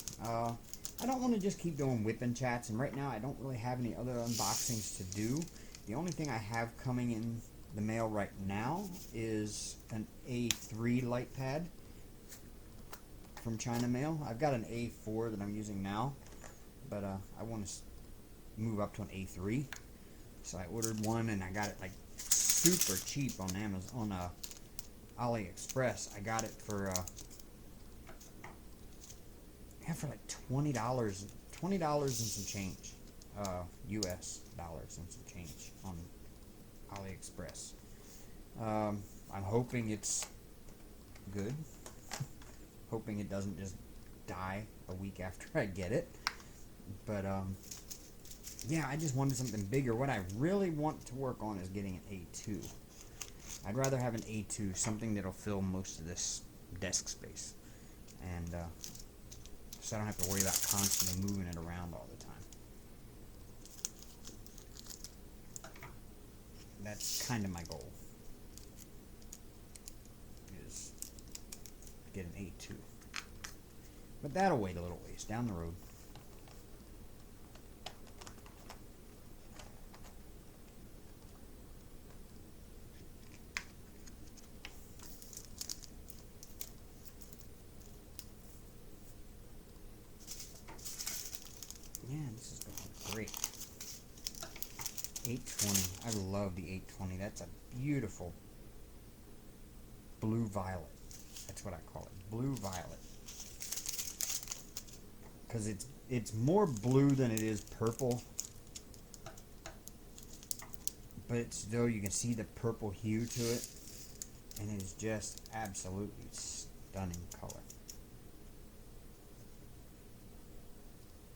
I don't want to just keep doing whipping chats, and right now I don't really have any other unboxings to do. The only thing I have coming in the mail right now is an A3 light pad from China Mail. I've got an A4 that I'm using now, but I want to move up to an A3. So I ordered one, and I got it like super cheap on Amazon, on AliExpress. I got it for for like $20 and some change, US dollars and some change on AliExpress. I'm hoping it's good. Hoping it doesn't just die a week after I get it. But yeah, I just wanted something bigger. What I really want to work on is getting an A2. I'd rather have an A2, something that'll fill most of this desk space, and so I don't have to worry about constantly moving it around all the time. That's kind of my goal, is get an A2. But that'll wait a little ways down the road. Yeah, this is going great. 820. I love the 820. That's a beautiful blue violet. That's what I call it. Blue violet. Because it's more blue than it is purple. But it's still, you can see the purple hue to it. And it is just absolutely stunning color.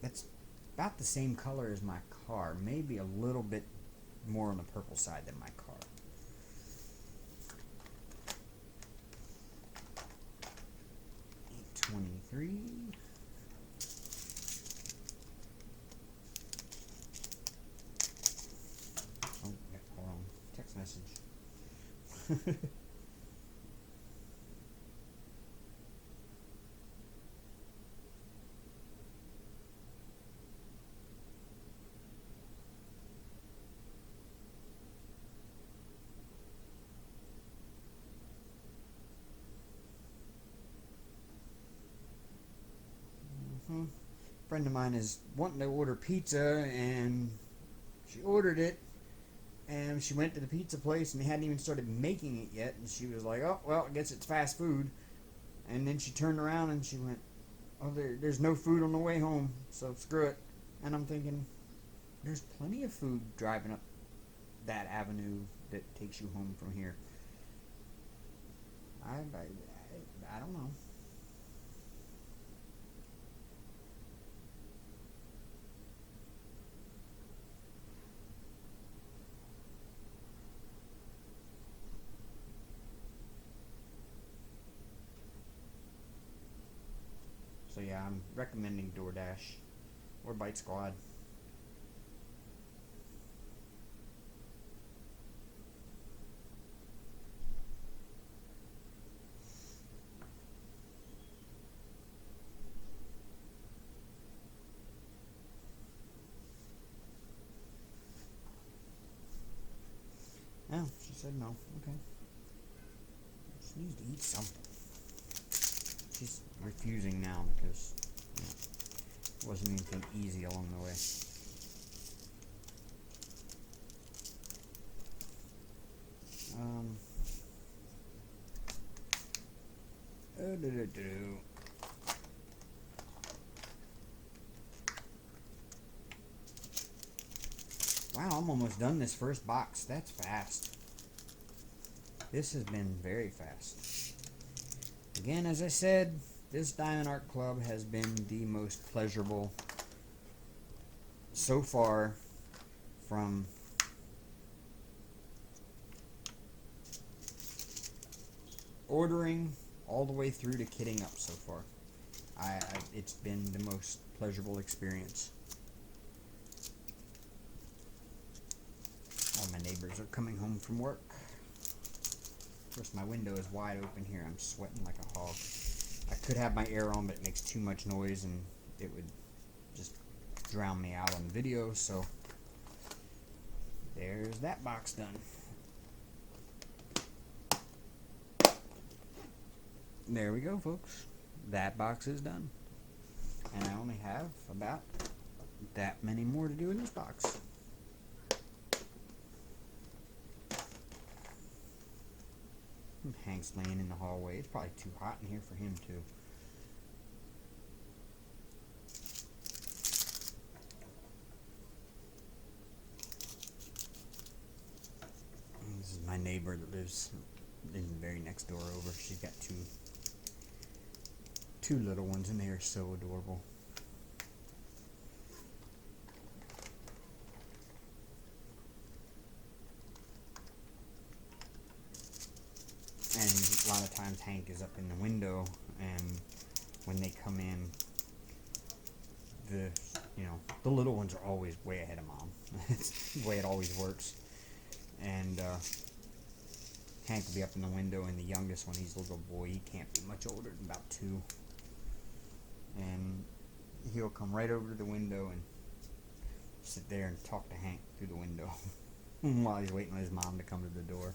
That's about the same color as my car, maybe a little bit more on the purple side than my car. $823. Oh, yeah, hold on. Text message. Friend of mine is wanting to order pizza, and she ordered it, and she went to the pizza place, and they hadn't even started making it yet, and she was like, oh, well, I guess it's fast food. And then she turned around and she went, oh, there's no food on the way home, so screw it. And I'm thinking, there's plenty of food driving up that avenue that takes you home from here. I don't know. So yeah, I'm recommending DoorDash or Bite Squad. Oh, she said no. Okay. She needs to eat something. She's refusing now because, Wasn't anything easy along the way. Wow, I'm almost done this first box. That's fast. This has been very fast. Again, as I said, this Diamond Art Club has been the most pleasurable so far, from ordering all the way through to kitting up so far. It's been the most pleasurable experience. All my neighbors are coming home from work. Of course, my window is wide open here. I'm sweating like a hog. I could have my air on, but it makes too much noise and it would just drown me out on the video. So there's that box done. There we go, folks. That box is done. And I only have about that many more to do in this box. Hank's laying in the hallway. It's probably too hot in here for him, too. This is my neighbor that lives in the very next door over. She's got two little ones, and they are so adorable. And a lot of times Hank is up in the window, and when they come in, the little ones are always way ahead of mom. It's the way it always works. And Hank will be up in the window, and the youngest one, he's a little boy, he can't be much older than about 2. And he'll come right over to the window and sit there and talk to Hank through the window while he's waiting on his mom to come to the door.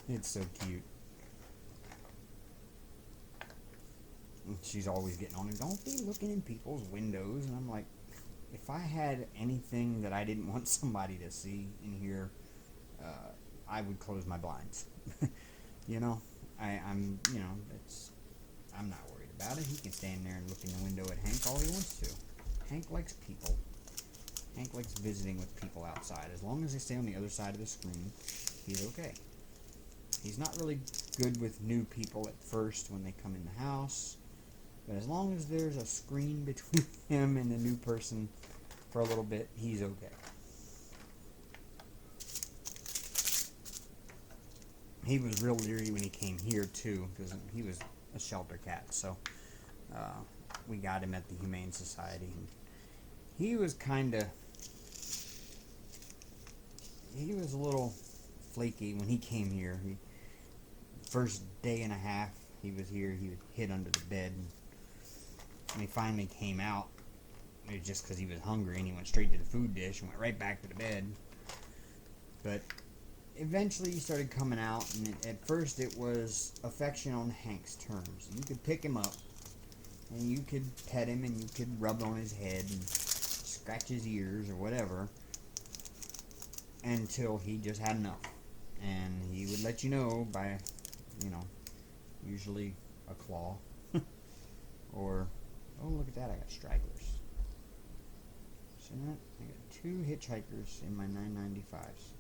It's so cute. And she's always getting on him, don't be looking in people's windows. And I'm like, if I had anything that I didn't want somebody to see in here, I would close my blinds. I'm not worried about it. He can stand there and look in the window at Hank all he wants to. Hank likes people. Hank likes visiting with people outside. As long as they stay on the other side of the screen, he's okay. He's not really good with new people at first when they come in the house, but as long as there's a screen between him and the new person for a little bit, he's okay. He was real leery when he came here, too, because he was a shelter cat, so we got him at the Humane Society, and he was a little flaky when he came here. First day and a half he was here, he would hid under the bed, and when he finally came out, it was just because he was hungry, and he went straight to the food dish and went right back to the bed. But eventually he started coming out, and at first it was affection on Hank's terms. You could pick him up, and you could pet him, and you could rub on his head and scratch his ears or whatever, until he just had enough. And he would let you know by, usually a claw, or, oh, look at that, I got stragglers. See that? I got 2 hitchhikers in my 995s.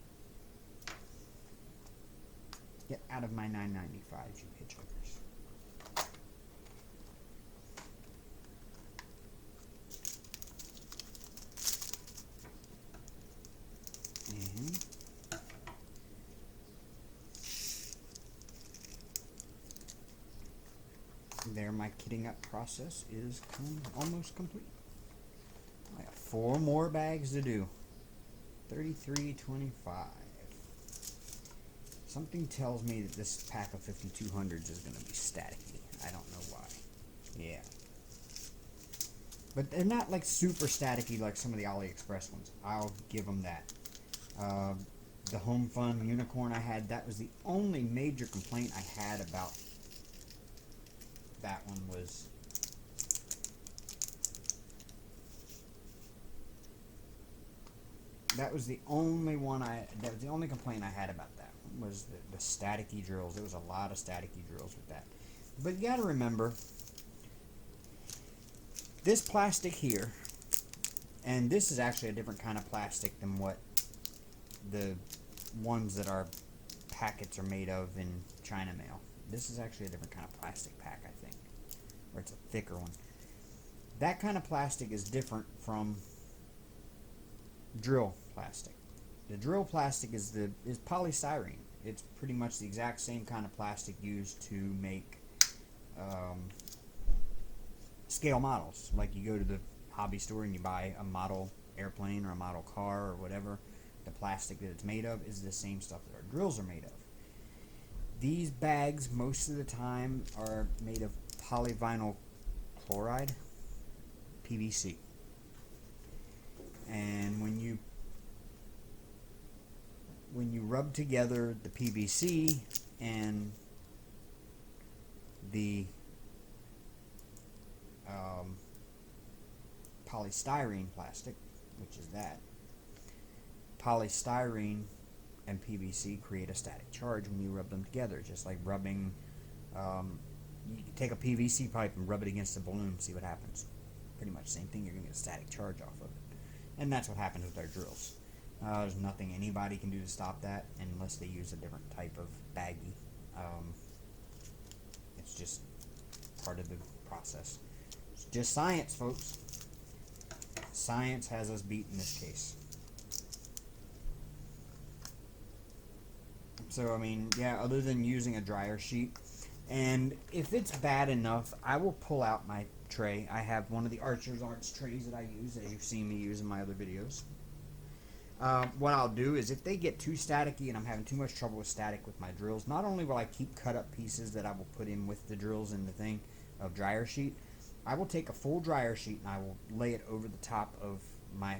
Get out of my 995s, you hitchhikers. And there, my kitting up process is almost complete. I got 4 more bags to do. 33.25. Something tells me that this pack of 5200s is going to be staticky. I don't know why. Yeah. But they're not like super staticky like some of the AliExpress ones. I'll give them that. The Home Fun Unicorn I had, that was the only major complaint I had about that one, was That was the only one that was the only complaint I had about that one, was the staticky drills. There was a lot of staticky drills with that. But you got to remember, this plastic here, and this is actually a different kind of plastic than what the ones that our packets are made of in China mail. This is actually a different kind of plastic pack, I think, or it's a thicker one. That kind of plastic is different from drill plastic. The drill plastic is polystyrene. It's pretty much the exact same kind of plastic used to make scale models. Like you go to the hobby store and you buy a model airplane or a model car or whatever. The plastic that it's made of is the same stuff that our drills are made of. These bags most of the time are made of polyvinyl chloride, PVC. And when you rub together the PVC and the polystyrene plastic, which is that, polystyrene and PVC create a static charge when you rub them together, just like rubbing, you can take a PVC pipe and rub it against a balloon, see what happens. Pretty much the same thing, you're going to get a static charge off of it. And that's what happens with our drills. There's nothing anybody can do to stop that unless they use a different type of baggie. It's just part of the process. It's just science, folks. Science has us beat in this case. So, I mean, yeah, other than using a dryer sheet, and if it's bad enough, I will pull out my tray. I have one of the Archer's Arts trays that I use, as you've seen me use in my other videos. What I'll do is, if they get too staticky and I'm having too much trouble with static with my drills, not only will I keep cut up pieces that I will put in with the drills in the thing of dryer sheet, I will take a full dryer sheet and I will lay it over the top of my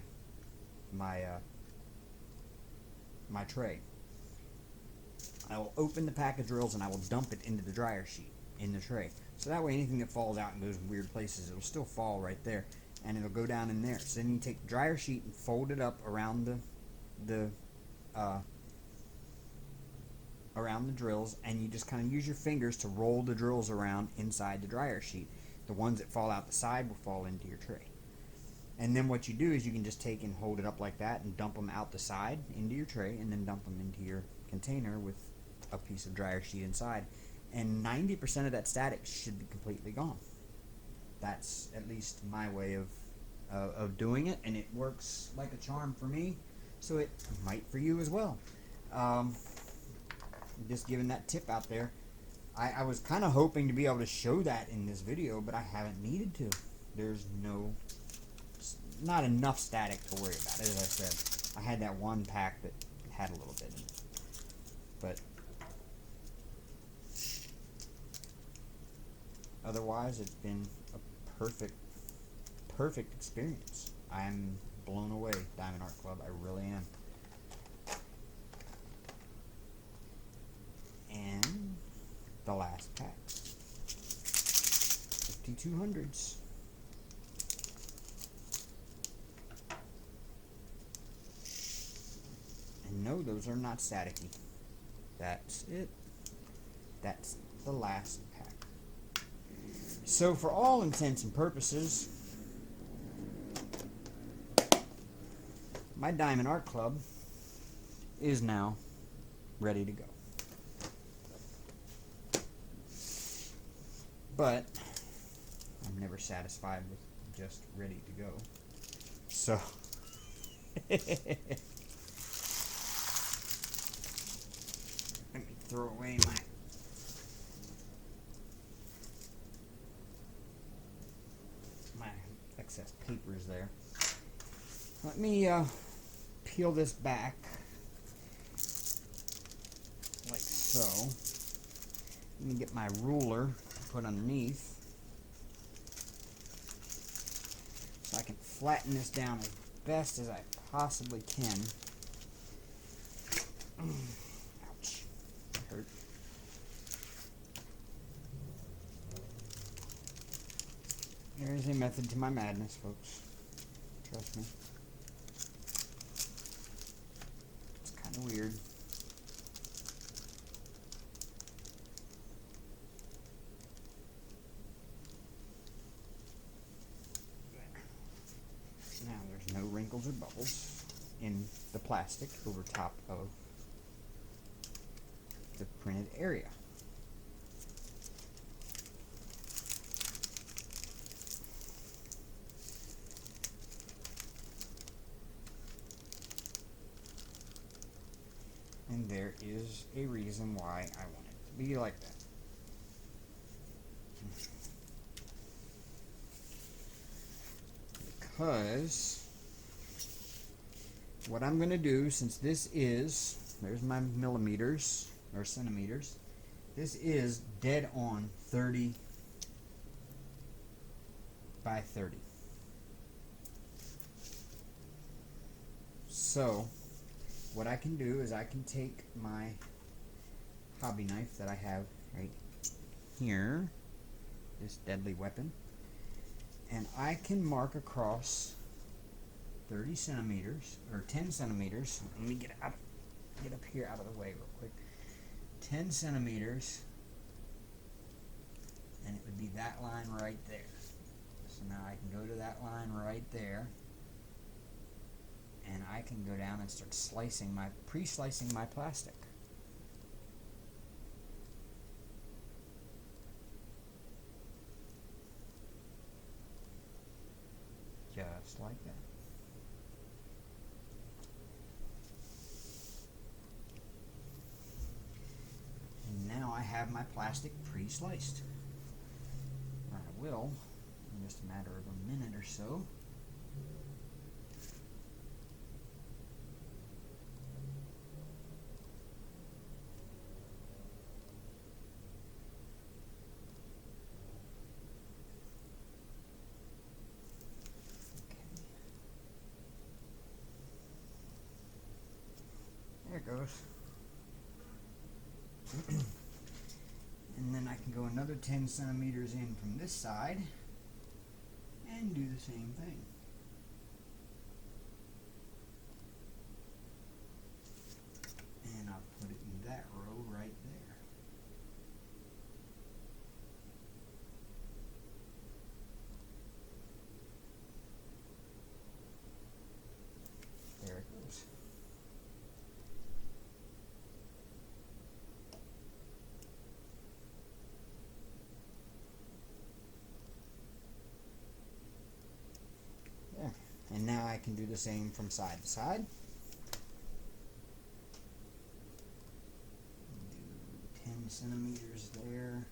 tray. I will open the pack of drills and I will dump it into the dryer sheet in the tray. So that way anything that falls out and goes in weird places, it'll still fall right there. And it'll go down in there. So then you take the dryer sheet and fold it up around the drills, and you just kind of use your fingers to roll the drills around inside the dryer sheet. The ones that fall out the side will fall into your tray. And then what you do is you can just take and hold it up like that and dump them out the side into your tray, and then dump them into your container with a piece of dryer sheet inside. And 90% of that static should be completely gone. That's at least my way of doing it, and it works like a charm for me, so it might for you as well. Just giving that tip out there. I was kind of hoping to be able to show that in this video, but I haven't needed to. There's not enough static to worry about. As I said, I had that one pack that had a little bit in it, but otherwise it's been a perfect experience. I'm blown away, Diamond Art Club. I really am. And the last pack, 5200s. And no, those are not staticky. That's it. That's the last pack. So for all intents and purposes, my Diamond Art Club is now ready to go. But I'm never satisfied with just ready to go. So let me throw away my excess papers there. Let me peel this back like so. Let me get my ruler to put underneath so I can flatten this down as best as I possibly can. Ouch, that hurt. There is a method to my madness, folks. Trust me. wrinkles or bubbles in the plastic over top of the printed area. And there is a reason why I want it to be like that. Because what I'm going to do, since this is, there's my millimeters or centimeters, this is dead on 30 by 30. So what I can do is I can take my hobby knife that I have right here, this deadly weapon, and I can mark across 30 centimeters or 10 centimeters. Let me get up here out of the way real quick. 10 centimeters, and it would be that line right there. So now I can go to that line right there, and I can go down and start pre-slicing my plastic. Just like that. And now I have my plastic pre-sliced. I will, in just a matter of a minute or so, there it goes. And then I can go another 10 centimeters in from this side and do the same thing. And I'll put it in that row right there. There it goes. There. And now I can do the same from side to side. Do 10 centimeters there.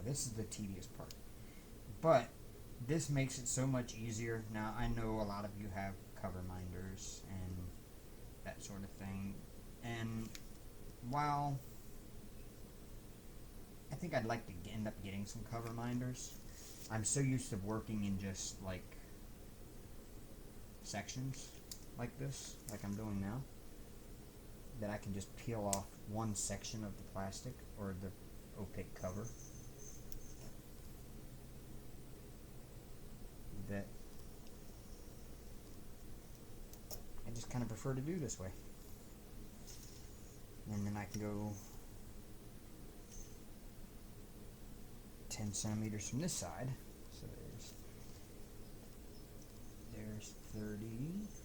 This is the tedious part, but this makes it so much easier. Now I know a lot of you have cover minders and that sort of thing, and while I think I'd like to end up getting some cover minders, I'm so used to working in just like sections like this, like I'm doing now, that I can just peel off one section of the plastic or the opaque cover. That I just kind of prefer to do this way. And then I can go 10 centimeters from this side. So there's 30.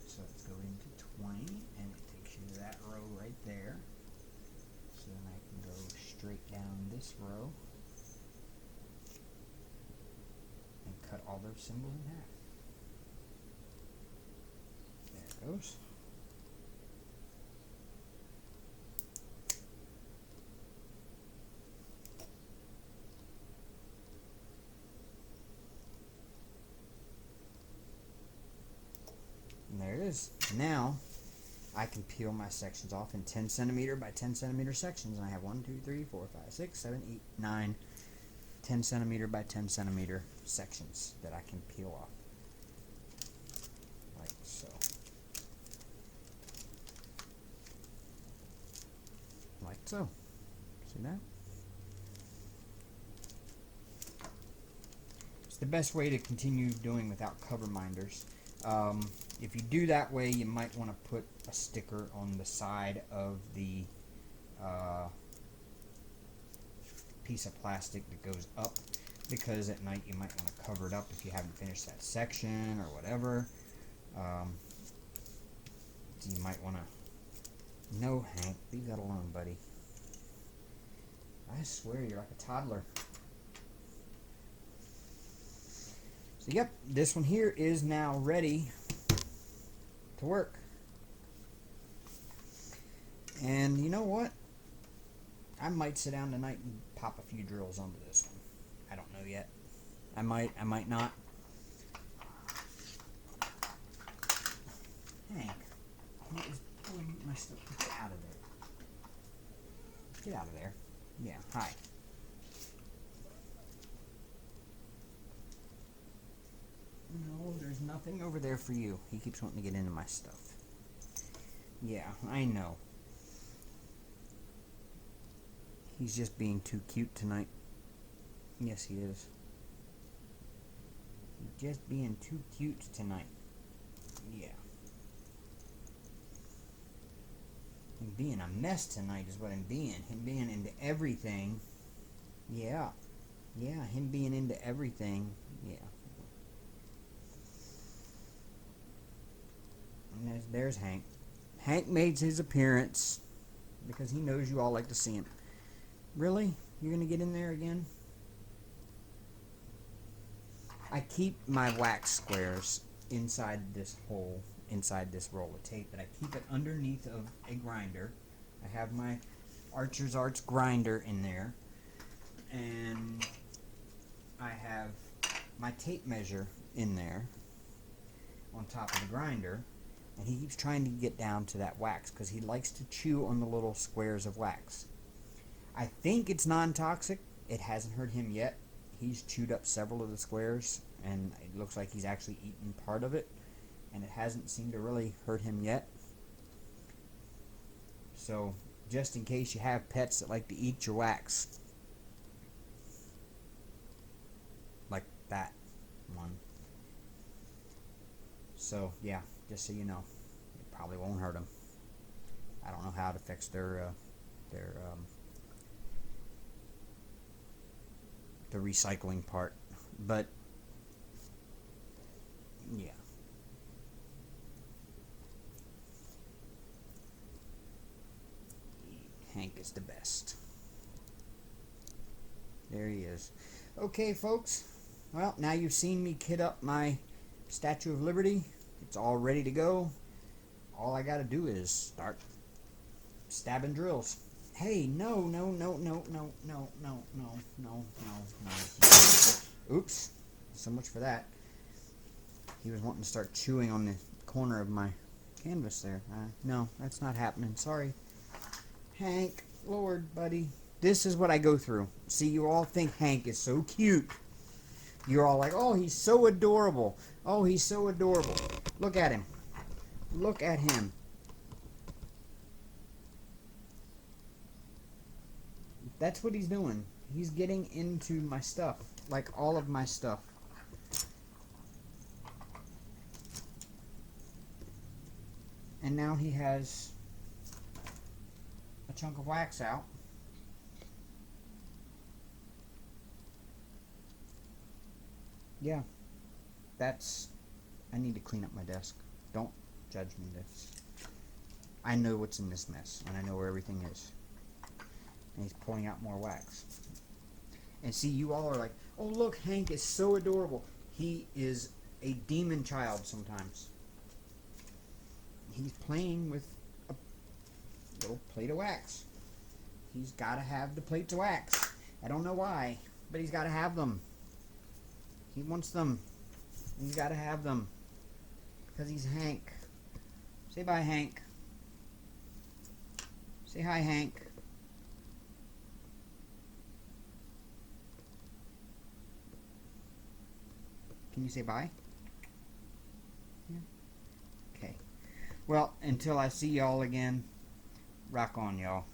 So let's go into 20, and it takes you to that row right there. So then I can go straight down this row and cut all those symbols in half. There it goes. And there it is. Now I can peel my sections off in 10 centimeter by 10 centimeter sections, and I have 1, 2, 3, 4, 5, 6, 7, 8, 9 10 centimeter by 10 centimeter sections that I can peel off, like so. Like so. See that? It's the best way to continue doing without cover minders. If you do that way, you might want to put a sticker on the side of the piece of plastic that goes up, because at night you might want to cover it up if you haven't finished that section or whatever. So you might want to... No, Hank, leave that alone, buddy. I swear you're like a toddler. So yep, this one here is now ready to work. And you know what? I might sit down tonight and pop a few drills onto this one. I don't know yet. I might not. Hank, what is pulling my stuff? Get out of there. Get out of there. Yeah, hi. No, there's nothing over there for you. He keeps wanting to get into my stuff. Yeah, I know. He's just being too cute tonight. Yes, he is. He's just being too cute tonight. Yeah. Him being a mess tonight is what I'm being. Him being into everything. Yeah. Yeah, him being into everything. Yeah. And there's Hank. Hank made his appearance because he knows you all like to see him. Really? You're going to get in there again? I keep my wax squares inside this hole, inside this roll of tape, but I keep it underneath of a grinder. I have my Archer's Arts grinder in there, and I have my tape measure in there on top of the grinder, and he keeps trying to get down to that wax because he likes to chew on the little squares of wax. I think it's non-toxic. It hasn't hurt him yet. He's chewed up several of the squares, and it looks like he's actually eaten part of it, and it hasn't seemed to really hurt him yet. So, just in case you have pets that like to eat your wax, like that one. So, yeah, just so you know, it probably won't hurt them. I don't know how to fix the recycling part, but yeah. Hank is the best. There he is. Okay, folks. Well, now you've seen me kit up my Statue of Liberty. It's all ready to go. All I gotta do is start stabbing drills. Hey, no. Oops. So much for that. He was wanting to start chewing on the corner of my canvas there. No, that's not happening. Sorry. Hank, Lord, buddy. This is what I go through. See, you all think Hank is so cute. You're all like, oh, he's so adorable. Oh, he's so adorable. Look at him. Look at him. That's what he's doing. He's getting into my stuff. Like all of my stuff. And now he has a chunk of wax out. Yeah. I need to clean up my desk. Don't judge me this. I know what's in this mess, and I know where everything is. And he's pulling out more wax. And see, you all are like, oh look, Hank is so adorable. He is a demon child sometimes. He's playing with a little plate of wax. He's got to have the plates of wax. I don't know why, but he's got to have them. He wants them. He's got to have them. Because he's Hank. Say bye, Hank. Say hi, Hank. Can you say bye? Yeah. Okay. Well, until I see y'all again, rock on, y'all.